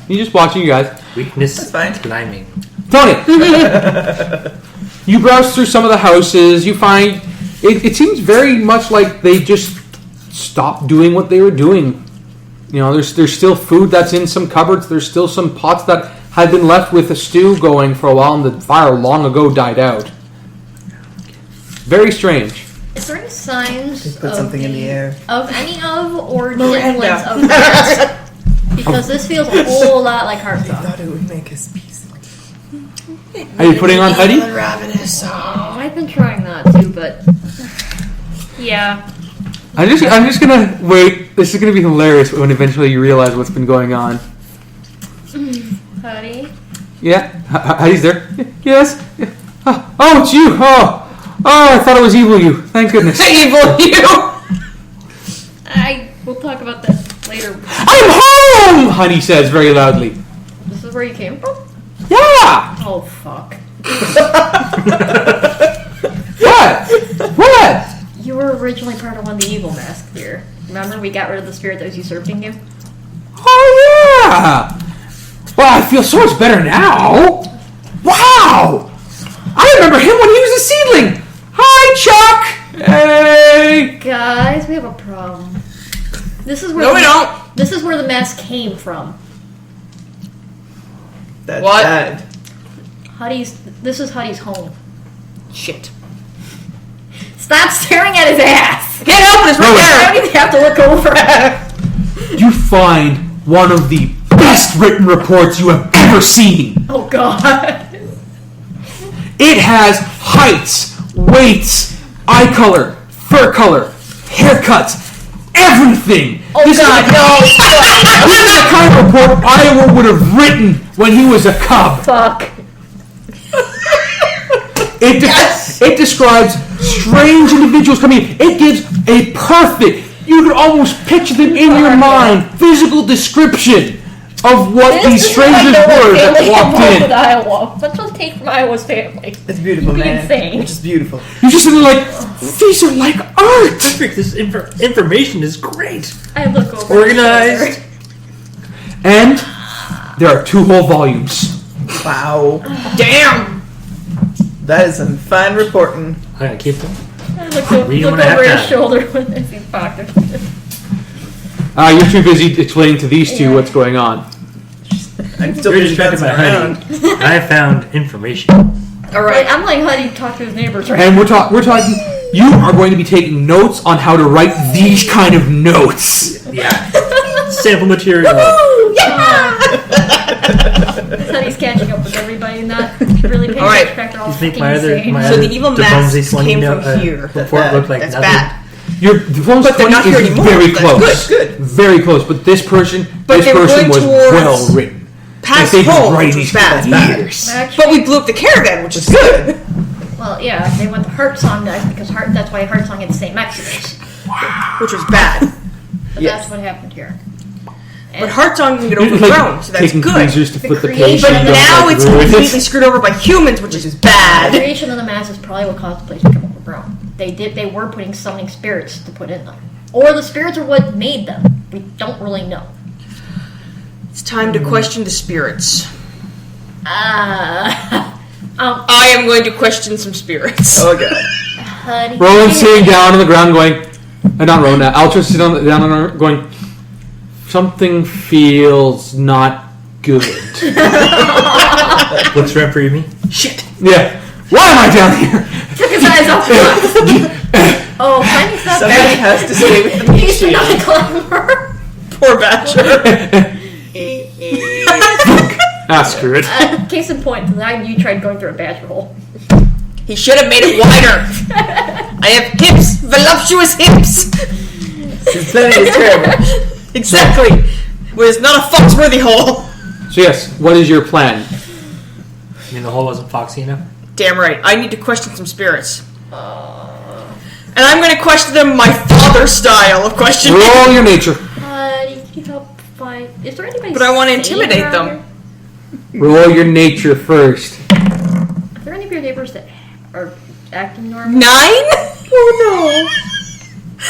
He's just watching you guys. Weakness. That's fine. Climbing. Tony! You browse through some of the houses. You find... It seems very much like they just stopped doing what they were doing. You know, there's still food that's in some cupboards. There's still some pots that had been left with a stew going for a while and the fire long ago died out. Very strange. Is there any signs Just put of something in the air. Of any of or Miranda. semblance of this? Because this feels a whole lot like I Hearthstone. thought it would make us peaceful. Are you putting on Huddy? I've been trying not to, but yeah. I'm just gonna wait. This is gonna be hilarious when eventually you realize what's been going on. Buddy. Yeah, Huddy's there. Yes. Oh, it's you. Oh, I thought it was evil you. Thank goodness. Evil you! We'll talk about that later. I'm home. Honey says very loudly. This is where you came from? Yeah. Oh fuck. What? You were originally part of one of the evil masks here. Remember we got rid of the spirit that was usurping you? Oh yeah. Well, I feel so much better now. Wow. I remember him when he was a seedling. Hi, Chuck. Hey. Guys, we have a problem. This is where No, we don't. This is where the mask came from. That's What? bad. This is Huddy's home. Shit. Stop staring at his ass! Can't help it, it's right there! I don't even have to look over. You find one of the best written reports you have ever seen. Oh god. It has heights, weights, eye color, fur color, haircuts, everything. Oh God, no! This is the kind of report Iowa would have written when he was a cub. Fuck. It describes strange individuals coming in. It gives a perfect, you could almost picture them in your mind, physical description of what these strangers were that walked in. With Iowa. That's what take from Iowa's family. It's beautiful, You'd be man. insane. It's just beautiful. You're just sitting there like, these are like art. Perfect. This information is great. I look over. Organized. And there are 2 whole volumes. Wow. Damn! That is some fine reporting. I'm gonna keep them. I look over Read 'em when I have his time. shoulder when I see pockets. You're too busy explaining to these 2 what's going on. I'm still You're busy distracted by bouncing around. Honey. I found information. Alright. I'm like, how do you talk to his neighbors right And we're talking, you are going to be taking notes on how to write these kind of notes. Yeah. Sample material. Sonny's catching up with everybody and not really paying Alright. respect. They're all You think fucking my other insane. my So other the evil diplomacy masks slinging came down, from here. before it looked like That's nothing. bad. Your diplomacy But they're not point here is anymore. very That's close. Good. Very close. But this person But they were going was towards well written. Past They've been home, writing which was these bad. for years. Actually, But we blew up the caravan, which is good. well, yeah, they went to Heart Song next because that's why Heart Song had the same exodus. Which was bad. But Yes. that's what happened here. But And Heartsong can get It's overthrown, so that's taking good. tweezers to The put the creation- page. But and don't now like it's ruin it. completely screwed over by humans, which is the bad. creation of the mass is probably what caused the place to become overgrown. They were putting summoning spirits to put in them. Or the spirits are what made them. We don't really know. It's time to question the spirits. Uh, I am going to question some spirits. Oh god. honey. Rowan's sitting down on the ground going, not Rowan, Altros sitting down on the going, something feels not good. What's rent for you, me? Shit. Yeah. Why am I down here? Took his eyes off. Oh, Honey's not Somebody bad. has to stay with the meat He's shield. not clever. Poor Badger. Screw it. Case in point, the time you tried going through a badger hole. He should have made it wider. I have hips, voluptuous hips. Cincinnati is terrible. Exactly. Well, it's not a Foxworthy hole. So yes, what is your plan? I mean, the hole wasn't foxy enough. Damn right. I need to question some spirits. And I'm going to question them my father style of questioning. Roll your nature. You can help find. Is there anybody? But I wanna sane intimidate around them. here? Roll your nature first. Are there any of your neighbors that are acting normal? 9? Oh no.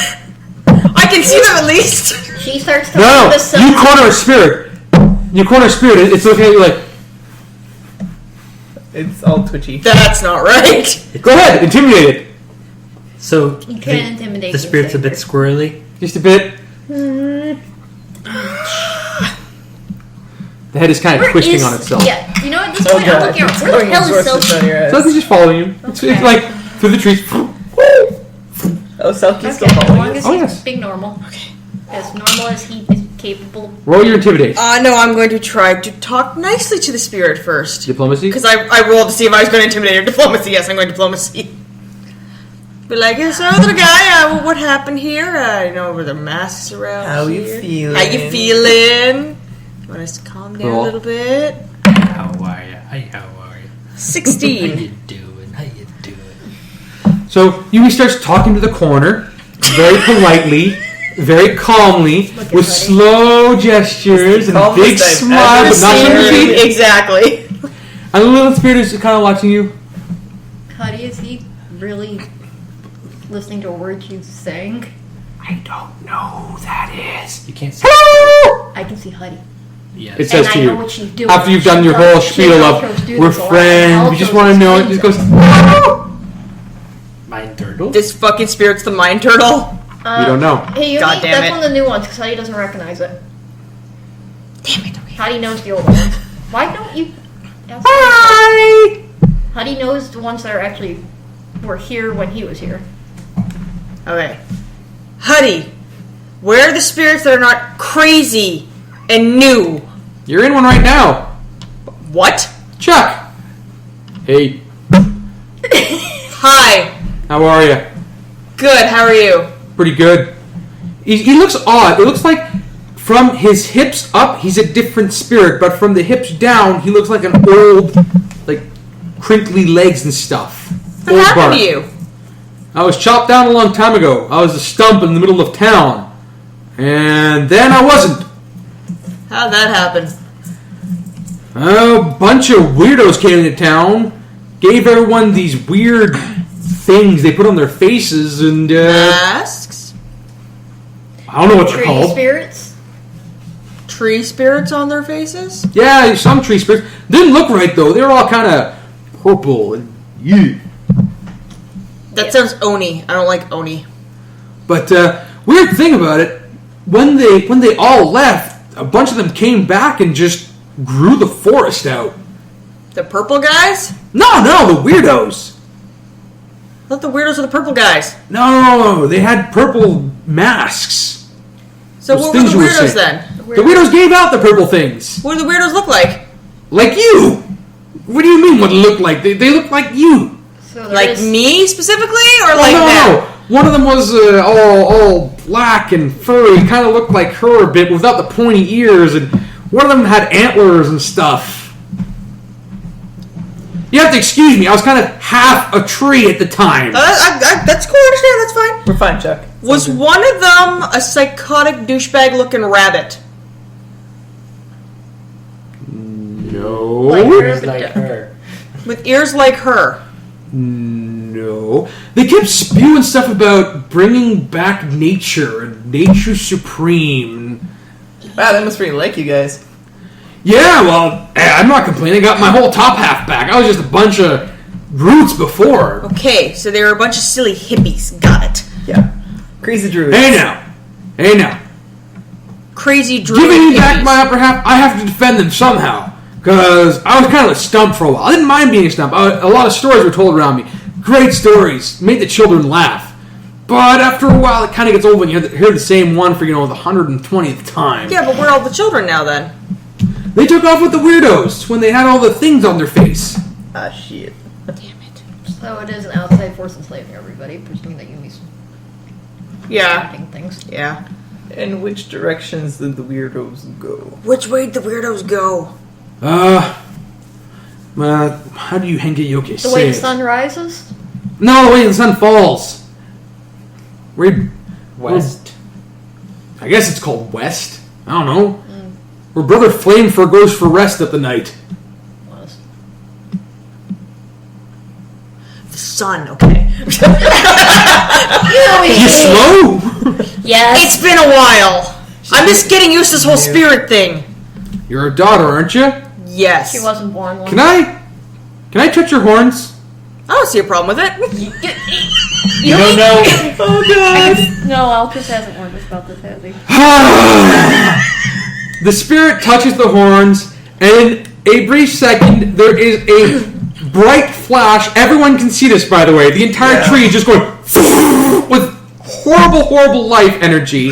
I can see them at least. She starts to No, the sun. you corner a spirit. You corner a spirit. It's looking at you like, It's all twitchy. That's not right. go ahead, intimidate it. So You can't intimidate the your spirit's a bit savior. squirrely. Just a bit. The head is kind of Where twisting is- on itself. Yeah, you know at this Oh point I'm god. looking around. It's Where going the hell as is horses Selkie? down your So ass. it's just following you. It's Okay. like through the trees. Oh, Selkie's still Okay, as following long you. as Oh, he's yes. being normal. Okay. As normal as he is capable. Roll your intimidate. No, I'm going to try to talk nicely to the spirit first. Diplomacy. Because I rolled to see if I was going to intimidate or diplomacy. Yes, I'm going diplomacy. But like, this other guy, what happened here? You know, were there masks around How you here? feeling? How you feeling? Want us to calm down Roll. a little bit? How are you? How are you? How 16. you doing? How you doing? So Yumi starts talking to the corner, very politely, very calmly, Look at with Buddy. slow gestures and a Calmest big I've smile, ever but not seen. from the teeth. Exactly. And the little spirit is kind of watching you. Huddy, is he really listening to a word you saying? I don't know who that is. You can't see. I can see Huddy. Yes. It says And to I you, know what she's doing. after you've done your She whole does- she spiel of, Altros do we're this a lot. friends, we just Altros want to know it, explains just goes, Mind turtle. This fucking spirit's the mind turtle. we don't know. Hey, Yumi, God damn that's it. one of the new ones because Huddy doesn't recognize it. Damn it. Okay. Huddy knows the old ones. Why don't you? Hi! Huddy knows the ones that are actually were here when he was here. Okay. Huddy, where are the spirits that are not crazy and new? You're in one right now. What? Chuck. Hey, Hi. how are you? Good, how are you? Pretty good. He looks odd. It looks like from his hips up, he's a different spirit, but from the hips down, he looks like an old, like, crinkly legs and stuff. What Old happened bark. to you? I was chopped down a long time ago. I was a stump in the middle of town. And then I wasn't. How'd that happen? A bunch of weirdos came into town, gave everyone these weird things they put on their faces, and Masks? I don't know what they're Tree called. spirits. Tree spirits on their faces? Yeah, some tree spirits. Didn't look right though. They were all kind of purple and yeah. That sounds Oni. I don't like Oni. But weird thing about it, when they all left, a bunch of them came back and just grew the forest out. The purple guys? No, the weirdos. I thought the weirdos were the purple guys. No, they had purple masks. So Those what were things the you were weirdos saying. then? The weirdos gave out the purple things. What do the weirdos look like? Like you. What do you mean what look like? They look like you. So there Like is- me specifically, or like no. them? One of them was all black and furry, kind of looked like her a bit without the pointy ears, and one of them had antlers and stuff. You have to excuse me, I was kind of half a tree at the time. That's cool, I understand, that's fine. We're fine, Chuck. Was one of them a psychotic douchebag-looking rabbit? No. Like her. It's like her. With ears like her? No. They kept spewing stuff about bringing back nature and nature supreme. Wow, that must really like you guys. Yeah, well, I'm not complaining. I got my whole top half back. I was just a bunch of roots before. Okay, so they were a bunch of silly hippies. Got it. Yeah. Crazy druids. Hey now. Crazy druid Giving me back hippies. my upper half, I have to defend them somehow. Because I was kind of a stump for a while. I didn't mind being a stump. A lot of stories were told around me. Great stories. Made the children laugh. But after a while, it kind of gets old when you hear the same one for, the 120th time. Yeah, but where are all the children now then? They took off with the weirdos when they had all the things on their face. Ah, shit. Damn it. So it is an outside force enslaving everybody, presuming that Yumi's Yeah. acting things. Yeah. In which directions did the weirdos go? Which way did the weirdos go? How do you Hengeyoke The say way it? the sun rises? No, the way the sun falls. West. I guess it's called West. I don't know. Where Brother Flamefur goes for rest at the night. Was. The sun, okay. You slow? Yes. It's been a while. I'm just getting used to this whole spirit thing. You're a daughter, aren't you? Yes. She wasn't born one. Can I touch your horns? I don't see a problem with it. You don't know. Oh, God! No, Altros hasn't warned us about this, has he? The spirit touches the horns, and in a brief second, there is a bright flash. Everyone can see this, by the way. The entire tree is just going with horrible life energy.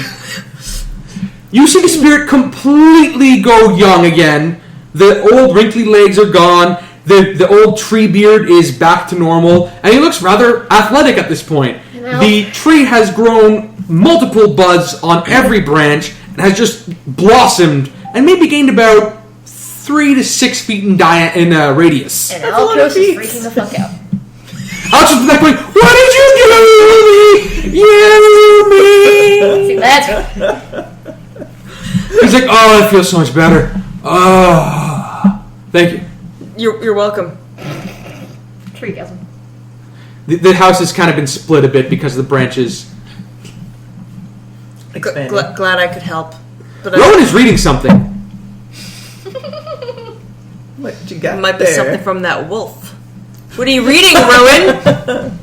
You see the spirit completely go young again. The old wrinkly legs are gone. The old tree beard is back to normal, and he looks rather athletic at this point. Well- The tree has grown multiple buds on every branch and has just blossomed and maybe gained about 3 to 6 feet in radius. And That's a lot of Altros is feet. freaking the fuck out. I was just back going, what did you do, Yumi? See, that's He's like, oh, that feels so much better. Oh, thank you. You're welcome. treegasm. The house has kind of been split a bit because of the branches. Expanding. Glad I could help. But Rowen is reading something. What you got it might be there? something from that wolf. What are you reading, Rowen?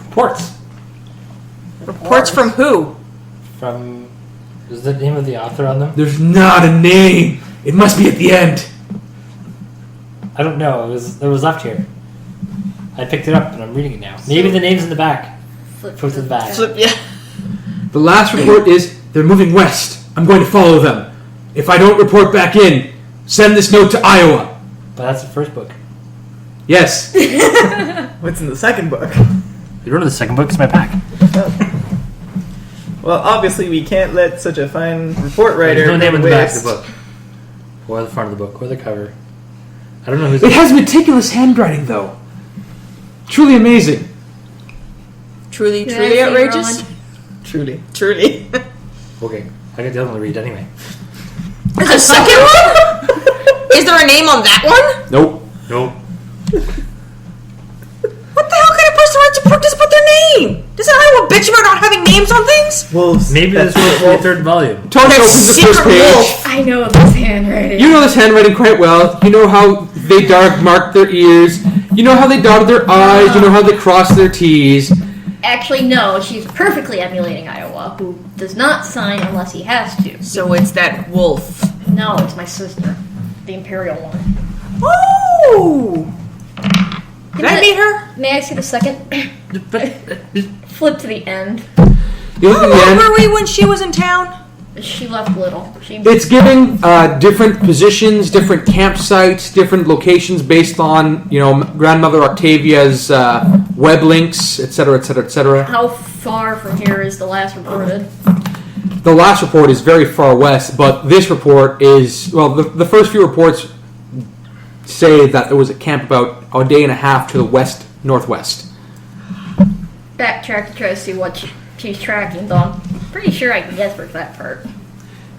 Reports. Reports from who? From... Is the name of the author on them? There's not a name. It must be at the end. I don't know. It was left here. I picked it up and I'm reading it now. Maybe the name's in the back. Flip Flip to the back. Flip, yeah. The last report is they're moving west. I'm going to follow them. If I don't report back in, send this note to Iowa. But that's the first book. Yes. What's in the second book? You don't know the second book. It's my pack. Well, obviously we can't let such a fine report writer. There's no name go on the back of waste. the book, or the front of the book, or the cover. I don't know who's. It has meticulous handwriting, though. Truly amazing. Truly, Did I truly see outrageous. Rowen? Truly. Truly. Okay, I got the other one to read anyway. There's a second one? Is there a name on that one? Nope. Nope. What the hell kind of person writes a book doesn't put their name? Doesn't anyone bitch about not having names on things? Wolves. Maybe this That's will be the third volume. Tonei That opens the first secret page. wolf. I know this handwriting. You know this handwriting quite well. You know how they marked their ears. You know how they dotted their I's. You know how they crossed their T's. Actually, no, she's perfectly emulating Iowa, who does not sign unless he has to. So it's that wolf. No, it's my sister, the Imperial one. Oh! Did I meet her? May I see the second? But Flip to the end. You look at the Where end. were we when she was in town? She left little. She It's giving different positions, different campsites, different locations based on, Grandmother Octavia's web links, etc., etc., etc. How far from here is the last reported? The last report is very far west, but this report is, the first few reports say that it was a camp about a day and a half to the west-northwest. Backtrack to try to see what she's tracking, though. I'm pretty sure I can guess for that part.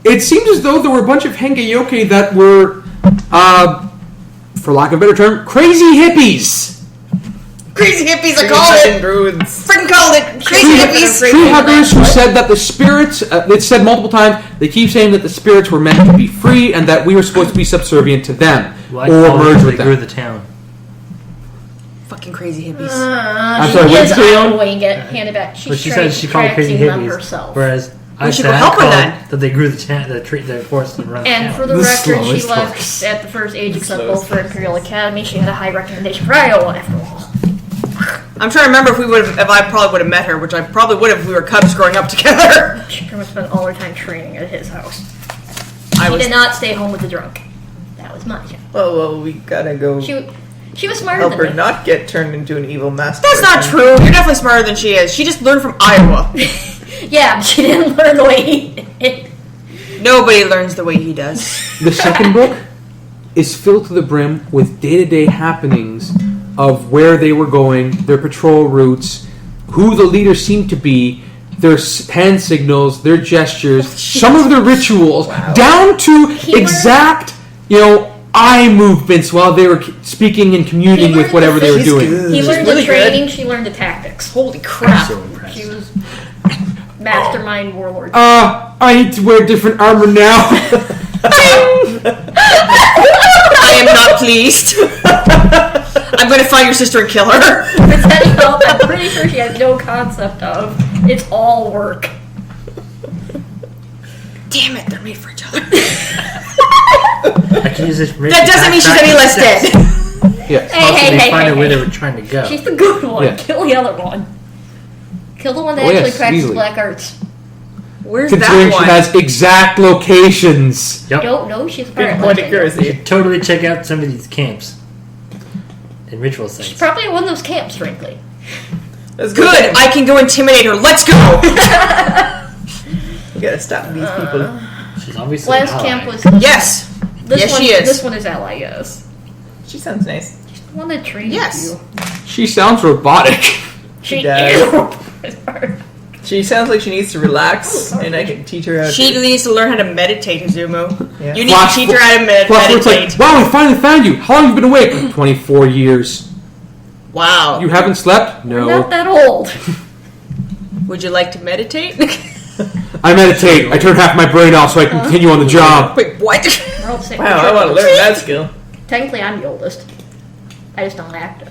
It seemed as though there were a bunch of Hengeyoke that were, for lack of a better term, crazy hippies. Crazy hippies, I Tree called hugging it! druids. Freaking called it! Crazy hippies! Tree huggers who said that the spirits, it said multiple times, they keep saying that the spirits were meant to be free and that we were supposed to be subservient to them why or merge they with grew them. the town? Fucking crazy hippies. I'm She sorry, what is did you say, ongoing it. Hand it back. But she said she called crazy them hippies, herself. whereas I should said go help her called then. that they grew the forest around the And town. for the The record, she slowest left horse. at the first age acceptable slowest for Imperial Academy. She had a high recommendation for Iowa, after all. I'm trying to remember if I probably would have met her, which I probably would have if we were cubs growing up together. She pretty much spent all her time training at his house. I She was did not stay home with the drunk. That was my job. Well, we gotta go She was smarter help than her me. not get turned into an evil master. That's not true. You're definitely smarter than she is. She just learned from Iowa. Yeah, but she didn't learn the way he did. Nobody learns the way he does. The second book is filled to the brim with day-to-day happenings of where they were going, their patrol routes, who the leaders seemed to be, their hand signals, their gestures, some of their rituals, down to He exact, eye movements while they were speaking and communing He with learned whatever they were She's doing. good. He learned really the training, she learned the tactics. Holy crap. So impressed. She was mastermind warlord. I need to wear different armor now. I am not pleased. I'm going to find your sister and kill her. But anyhow, I'm pretty sure she has no concept of it's all work. Damn it, they're made for each other. I can use this That doesn't mean she's any less dead. Yes. Possibly find out where they were trying to go. She's the good one. Yeah. Kill the other one. Kill the one that Oh, actually yes, practices easily. black arts. Where's Considering that she one? has exact locations. Yep. Don't know she's a pirate. Pinpoint legend. accuracy. Totally check out some of these camps and ritual sites. She's probably in one of those camps, frankly. That's Good, I can go intimidate her. Let's go! We gotta stop these people. She's obviously Last an ally. camp was Yes. this Yes, one. she is. This one is Alli, yes. She sounds nice. She's the one that trains Yes. you. She sounds robotic. She does. is. She sounds like she needs to relax, and I can teach her how She to. needs to learn how to meditate, Hazumu. Yeah. You need to teach her how to Plus, it's meditate. like, wow, we finally found you. How long have you been awake? 24 years. Wow. You haven't slept? No. Not that old. Would you like to meditate? I meditate. I turn half my brain off so I can continue on the job. Wait, what? We're all the same. Wow, I want to learn that skill. Technically, I'm the oldest. I just don't act it.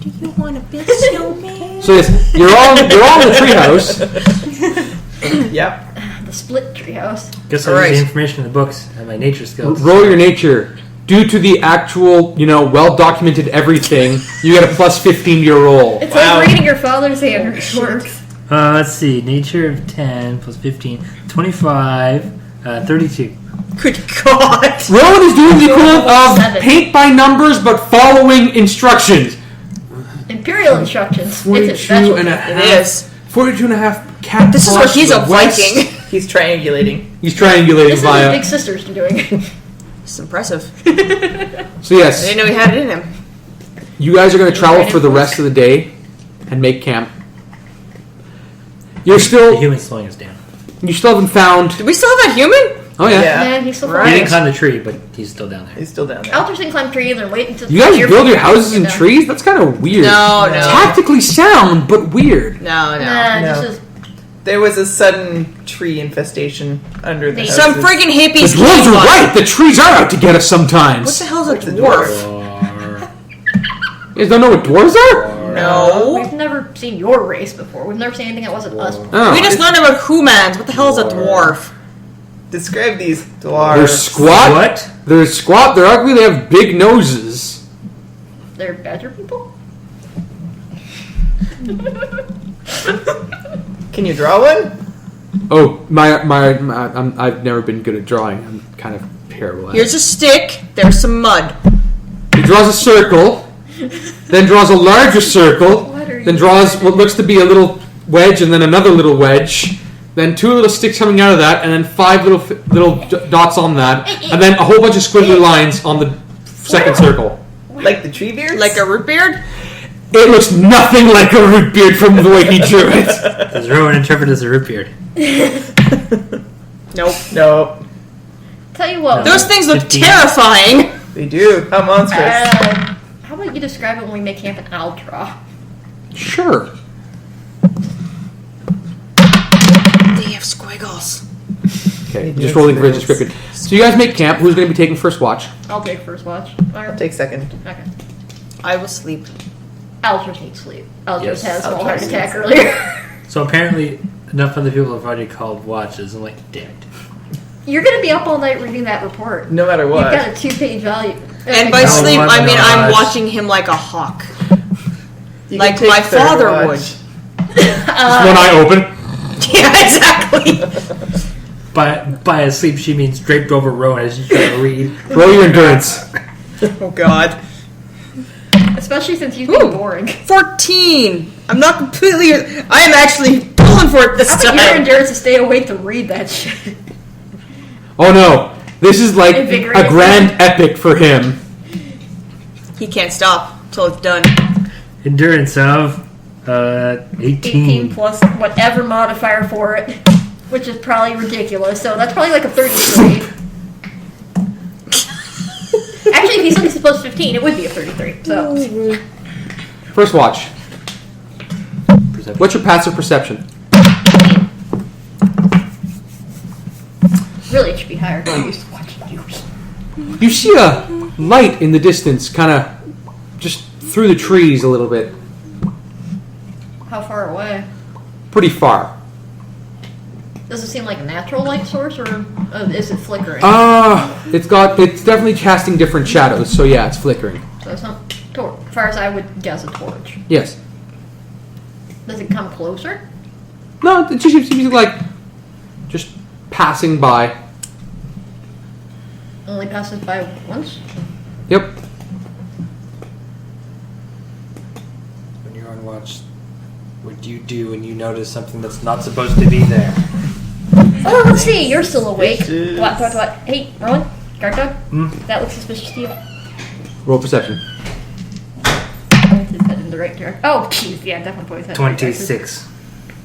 Do you want to build a snowman? So yes, you're all in the treehouse. Yep. The split treehouse. Guess I Alright. use the information in the books and my nature skills. Roll your nature. Due to the actual, well-documented everything, you get a plus 15 to your roll. It's Wow. like reading your father's handwritten works. Let's see. Nature of 10 plus 15. 25. 32. Good God. Rowan is doing the equivalent of Seven. paint by numbers, but following instructions. Imperial instructions. 42 It's a special. and a It half. is. 42 and a half cat This is where paws he's to a the west. Viking. He's triangulating. He's triangulating This is what via. big sisters are doing. It's impressive. So yes, I didn't know he had it in him. you guys are going to travel Right for the in rest of the day and make camp. You're The still. human's slowing us down. You still haven't found. Do we still have that human? Oh yeah. Yeah, he's still Right. He flying. didn't climb the tree, but he's still down there. He's still down there. Altros can climb trees and they're waiting to. You guys hear build from your them. houses in Get them. trees? That's kind of weird. No. Tactically sound, but weird. No. Nah, No. this is. There was a sudden tree infestation under the Some houses. Some freaking The hippies. dwarves came are by. right. The trees are out to get us What sometimes. the hell's a What's a dwarf? You guys don't know what dwarves are? No. We've never seen your race before. We've never seen anything that wasn't us. Oh. We just learned about humans. What the hell is a dwarf? Describe these They're dwarves. squat. What? They're squat. They're ugly. They have big noses. They're badger people? Can you draw one? Oh, I've never been good at drawing. I'm kind of terrible at it. Here's a stick. There's some mud. He draws a circle, then draws a larger circle, What are then you draws doing? what looks to be a little wedge, and then another little wedge, then 2 little sticks coming out of that, and then 5 little dots on that, and then a whole bunch of squiggly lines on the second circle. Like the tree beards? Like a root beard? It looks nothing like a root beard from the way he drew it. Does Rowan interpret as a root beard? Nope. No, Tell you what. Those things look 15. terrifying. they do. How monstrous. How about you describe it when we make camp in Altros? Sure. They have squiggles. Okay, Maybe just it's rolling for a squiggles. description. So you guys make camp. Who's going to be taking first watch? I'll take first watch. I'll take second. Okay. I will sleep. Altros needs sleep. Altros Yes. had a small Altros heart needs attack sleep. earlier. So apparently, enough other people have already called watches. I'm like, damn it. You're gonna be up all night reading that report. No matter You've what. got a 2-page value. And by No, sleep, I mean I'm watch. watching him like a hawk. You Like can take my third father watch. would. Just one eye open. Yeah, exactly. By asleep, she means draped over Rowan as she's trying to read. Roll your endurance. Oh God. Especially since he's being Ooh. boring. 14. I'm not completely. I am actually pulling for it this How about your time. endurance to stay awake to read that shit? Oh no, this is like Invigorating. a grand epic for him. He can't stop till it's done. Endurance of 18. 18 plus whatever modifier for it, which is probably ridiculous. So that's probably like a 33. Actually, if he's only supposed to 15, it would be a 33. So First watch. Perception. What's your passive perception? really, it should be higher. I used to watch yours. You see a light in the distance, kind of just through the trees a little bit. How far away? Pretty far. Does it seem like a natural light source, or is it flickering? It's definitely casting different shadows, so yeah, it's flickering. So it's not torch. As far as I would guess, a torch. Yes. Does it come closer? No, it just seems like just passing by. Only passes by once? Yep. When you're on watch, what do you do when you notice something that's not supposed to be there? Oh, let's see. You're still awake. Suspicious. What? Hey, Rowan? Guard dog? That looks suspicious to you. Roll perception. Pointed that in the right direction. Oh, jeez. Yeah, definitely points that in the right direction. 26.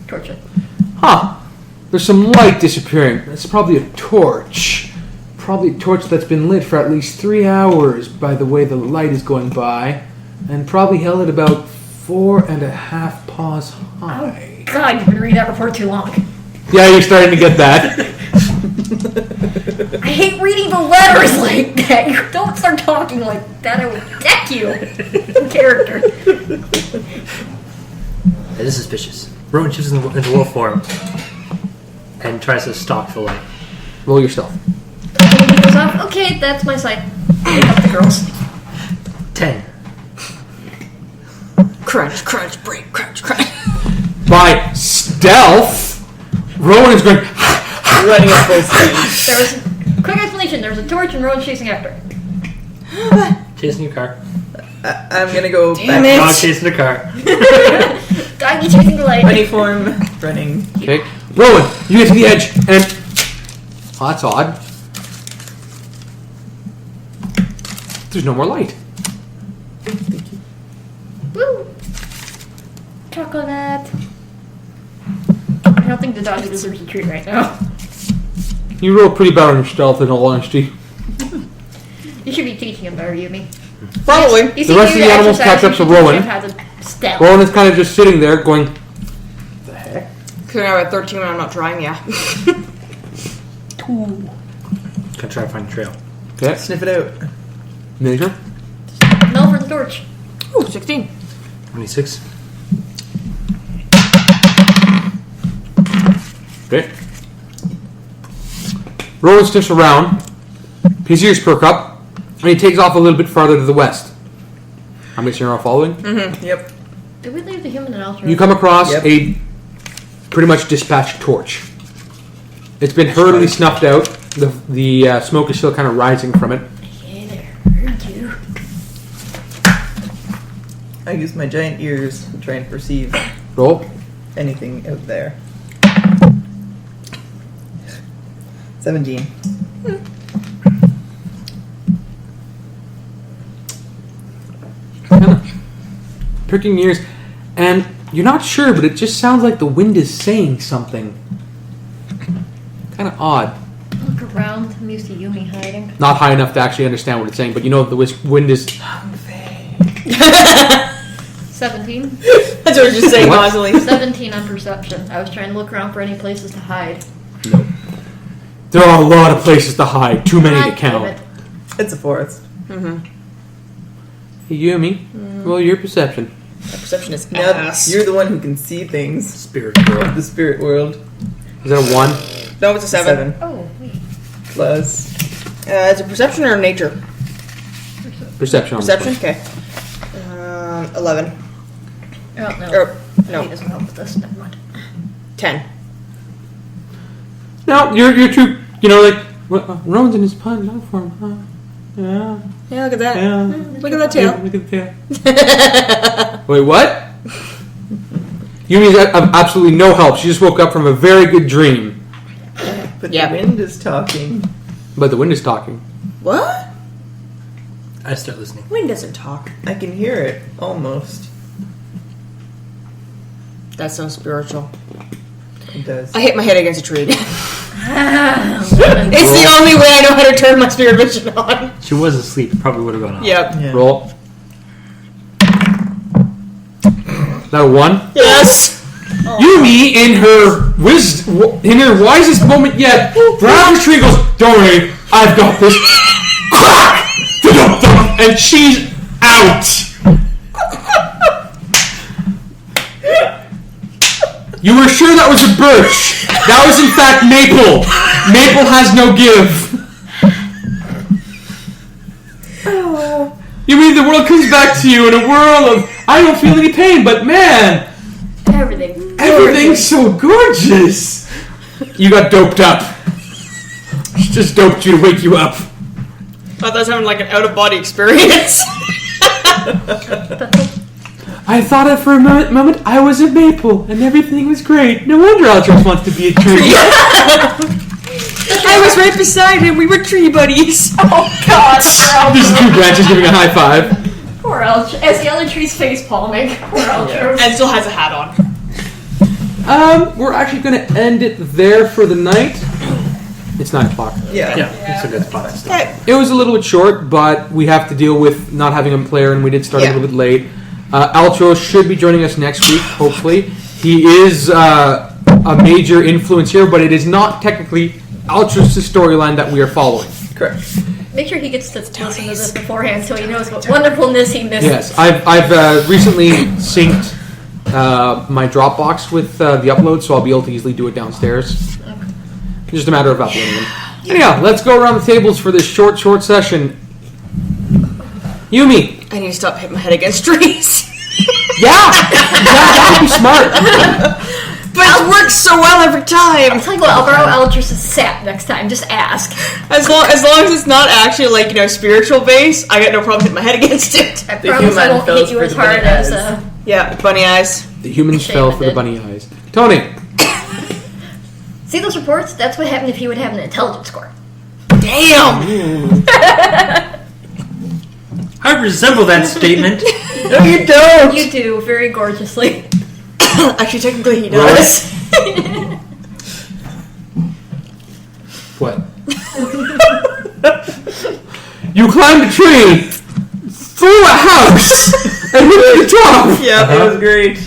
Torch it. Huh. There's some light disappearing. It's probably a torch. Probably a torch that's been lit for at least 3 hours by the way the light is going by. And probably held at about 4.5 paws high. God, you've been reading that report too long. Yeah, you're starting to get that. I hate reading the letters like that. You don't start talking like that. I will deck you. In character. It is suspicious. Rowan shifts into wolf form and tries to stalk the light. Roll your stealth. And he goes off. Okay, that's my sign. Wake up the girls. 10. Crunch, crunch, break, crunch, crunch. By stealth, Rowan is going. Running at full speed. There was quick explanation. There was a torch and Rowan's chasing after it. Chasing your car. I'm gonna go Damn back. Dog chasing a car. Doggy chasing the light. Bunny form, running. Okay. Rowen, you get to the edge, and... Oh, that's odd. There's no more light. Woo! Chocolate. I don't think the doggy deserves a treat right now. You roll pretty bad on your stealth, in all honesty. You should be teaching him better, Yumi. Probably. You The rest of the animals catch up to Rowen. Rowen is kind of just sitting there going, Because I'm at 13 when I'm not trying, yeah. Gonna try to find a trail. okay, Sniff it out. measure. No for the torch. Ooh, 16. 26. Okay. Rowen sniffs around, his ears perk up, and he takes off a little bit farther to the west. I'm guessing you're all following? Yep. Did we leave the human and Altros? You come across Yep. a pretty much dispatched torch. It's been hurriedly snuffed out. The smoke is still kind of rising from it. Hey there, heard you. I use my giant ears to try and perceive Roll. anything out there. 17. Kind of pricking your ears, and you're not sure, but it just sounds like the wind is saying something. Kind of odd. Look around. I'm used to Yumi hiding. Not high enough to actually understand what it's saying, but you know the wind is... 17. That's what I was just saying What? constantly. 17 on perception. I was trying to look around for any places to hide. There are a lot of places to hide. Too many to God damn count. it. It's a forest. Hey, Yumi, roll your perception. My perception is Now ass. you're the one who can see things Spirit girl. of the spirit world. Is that a 1? No, it's a 7. Oh, wait. Plus. It's a perception or nature? Perception. on this Perception? one. Okay. 11. Oh, no. Or, He no, doesn't help with this. Never mind. 10. No, you're too... You know, like... Rowan's in his pun. Not for him, huh? Yeah. Yeah, look at that. Yeah. Look at that tail. Look at the tail. Wait, what? Yumi's of absolutely no help. She just woke up from a very good dream. But Yeah. the wind is talking. But the wind is talking. What? I start listening. Wind doesn't talk. I can hear it, almost. That sounds spiritual. It does. I hit my head against a tree. Ah, It's the only way I know how to turn my spirit vision on. She was asleep. Probably would have gone off. Yep. Yeah. Roll. That a 1? Yes. Yumi, in her wisest moment yet, grabs the tree and goes, "Don't worry, I've got this." Crack! Thump, and she's out. You were sure that was a birch. That was in fact maple. Maple has no give. You mean the world comes back to you in a world of, I don't feel any pain, but man, everything. everything's so gorgeous. You got doped up. She just doped you to wake you up. Thought that sounded like an out-of-body experience. I thought it for a moment I was a maple and everything was great. No wonder Altros wants to be a tree. I was right beside him. We were tree buddies. Oh God! There's two branches giving a high five. Poor Altros. As the other tree's face palming. Poor Altros. And still has a hat on. We're actually going to end it there for the night. It's 9 o'clock. Yeah. Yeah, it's a good spot to stop. Okay. It was a little bit short, but we have to deal with not having a player, and we did start a Yeah. little bit late. Altros should be joining us next week, hopefully. He is a major influence here, but it is not technically Altros' storyline that we are following. Correct. Make sure he gets to listen to this beforehand so he knows what wonderfulness he missed. Yes, I've recently synced my Dropbox with the upload, so I'll be able to easily do it downstairs. It's just a matter of uploading them. Anyhow, let's go around the tables for this short session. Yumi. I need to stop hitting my head against trees. Yeah, that would be smart. But it works so well every I'll time. tell you what, I'll borrow Altros' sap next time. Just ask. As long as it's not actually like spiritual base, I got no problem hitting my head against it. I The promise I human won't fills hit you for as the hard bunny as. eyes. Yeah, bunny eyes. The humans Shaman fell for the did. bunny eyes. Tony! See those reports? That's what happened if he would have an intelligence score. Damn. I resemble that statement. No, you don't. You do very gorgeously. Actually, technically, he does. What? You climbed a tree, through a house, and hit the top! Yeah, it was great.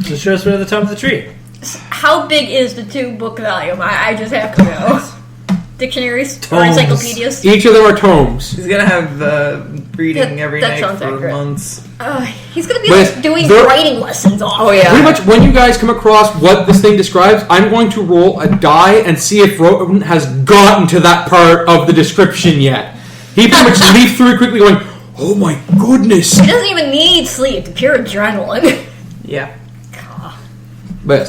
So show us where the top of the tree. How big is the 2-book volume? I just have to know. Dictionaries or Tomes. encyclopedias? Each of them are tomes. He's gonna have reading every that night sounds for accurate. months. He's gonna be But like doing they're- writing lessons all. Oh yeah. Pretty much when you guys come across what this thing describes, I'm going to roll a die and see if Rowen has gotten to that part of the description yet. He pretty much leafed through it quickly going, oh my goodness! He doesn't even need sleep. The pure adrenaline. Yeah. But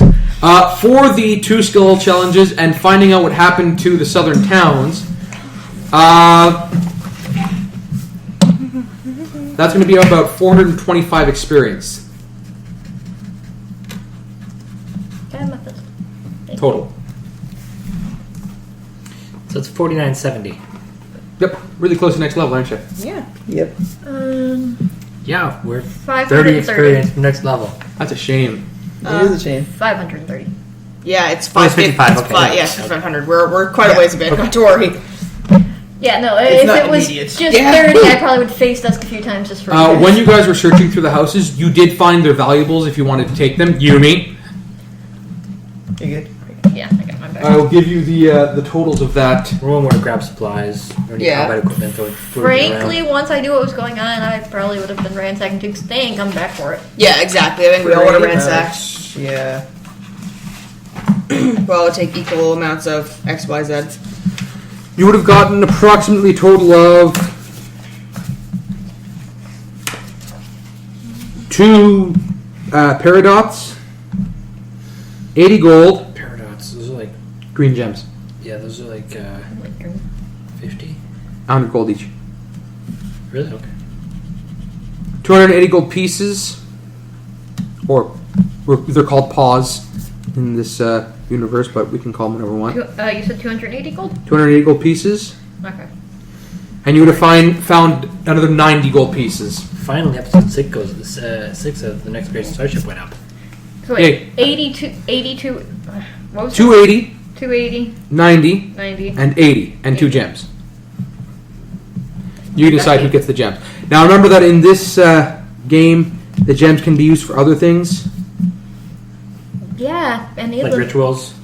for the 2 skill challenges and finding out what happened to the southern towns, that's going to be about 425 experience total. So it's 4970. Yep, really close to next level, aren't you? Yeah. Yep. Yeah, we're 30 530. experience next level. That's a shame. It is a shame. 530. Yeah, it's Oh, it's 55, okay. Yeah, it's 500. We're quite a ways ahead. Not to worry. Yeah, no, It's if not it was immediate. just Yeah. 30, I probably would face desk a few times just for When you guys were searching through the houses, you did find their valuables if you wanted to take them. Yumi, You good? Yeah, I got my back. I will give you the totals of that. We're one more to grab supplies. Or any Yeah. combat equipment. Throw it Frankly, around. once I knew what was going on, I probably would have been ransacking Duke's Day and come back for it. Yeah, exactly. I think we all would have Pretty ransacked. much, Yeah. Well, it would take equal amounts of X, Y, Z. You would have gotten approximately a total of 2 paradots, 80 gold, Paradox. Those are like, green gems, yeah, those are like 50. 100 gold each. Really? Okay. 280 gold pieces, or they're called paws in this universe, but we can call them whatever we want. You said 280 gold? 280 gold pieces, Okay. and you would have found another 90 gold pieces. Finally, episode 6 goes. 6 of the next great starship went up. So wait, 82, what was it? 280, 280, 90, 90. and 80, and 2 gems. You decide who gets the gems. Now remember that in this game, the gems can be used for other things. Yeah, and the Like other. rituals.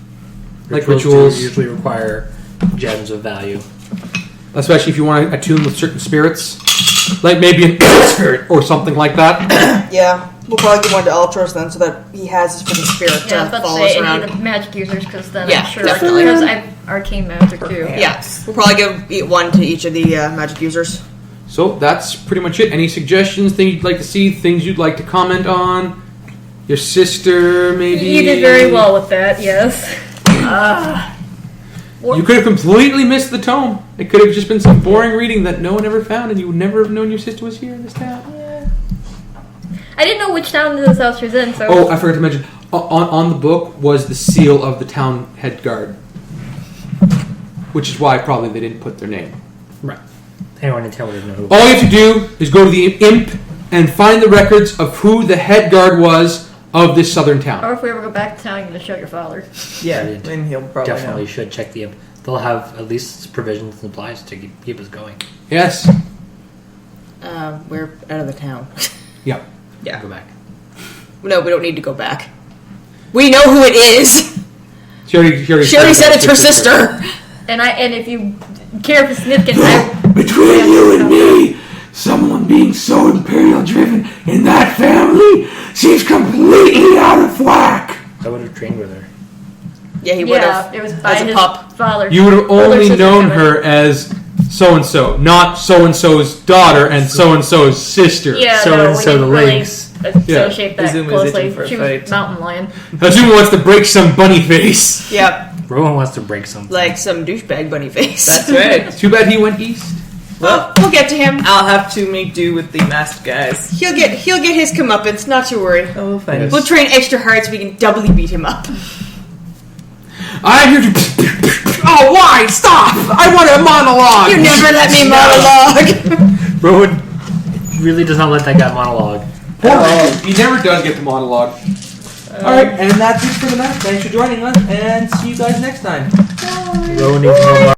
Like do rituals. usually require gems of value. Especially if you want to attune with certain spirits. Like maybe an spirit or something like that. Yeah. We'll probably give one to Altros then, so that he has his freaking spirit Yeah, I was to about to follow us say any around. of the magic users, because then Yeah, I'm sure definitely. because I'm arcane magic too. Yeah, we'll probably give one to each of the magic users. So that's pretty much it. Any suggestions, things you'd like to see, things you'd like to comment on? Your sister, maybe? You did very well with that. Yes. You could have completely missed the tome. It could have just been some boring reading that no one ever found, and you would never have known your sister was here in this town. I didn't know which town this house was in, so. Oh, I forgot to mention. On the book was the seal of the town head guard, which is why probably they didn't put their name. Right. Anyone in town would know who. All you have to do is go to the imp and find the records of who the head guard was of this southern town. Or if we ever go back to town, you're going to show your father. Yeah, Brilliant. and he'll probably Definitely know. should check the. They'll have at least provisions and supplies to keep us going. Yes. We're out of the town. Yep. Yeah. Go back. No, we don't need to go back. We know who it is. She already Said it's her sister. And if you care for significant, I Between you and me, someone being so imperial driven in that family seems completely out of whack. I would have trained with her. Yeah, he would have. it was by as a his pup. father. You would have older only sister known coming. her as so-and-so, not so-and-so's daughter and so-and-so's sister. Yeah, So no, and we so didn't the really Lynx. associate that Hazumu is closely. itching for a She fight. was mountain lion. Hazumu wants to break some bunny face. Yep, Rowen wants to break something. like some douchebag bunny face. That's right. Too bad he went east. Well, we'll get to him. I'll have to make do with the masked guys. He'll get his comeuppance. Not to worry. Oh, we'll find it. We'll train extra hard so we can doubly beat him up. I'm here to. Oh, why? Stop! I want a monologue. You never let me monologue. Rowen really does not let that guy monologue. He never does get the monologue. Alright, and that's it for the night. Thanks for joining us, and see you guys next time. Rowen needs no more.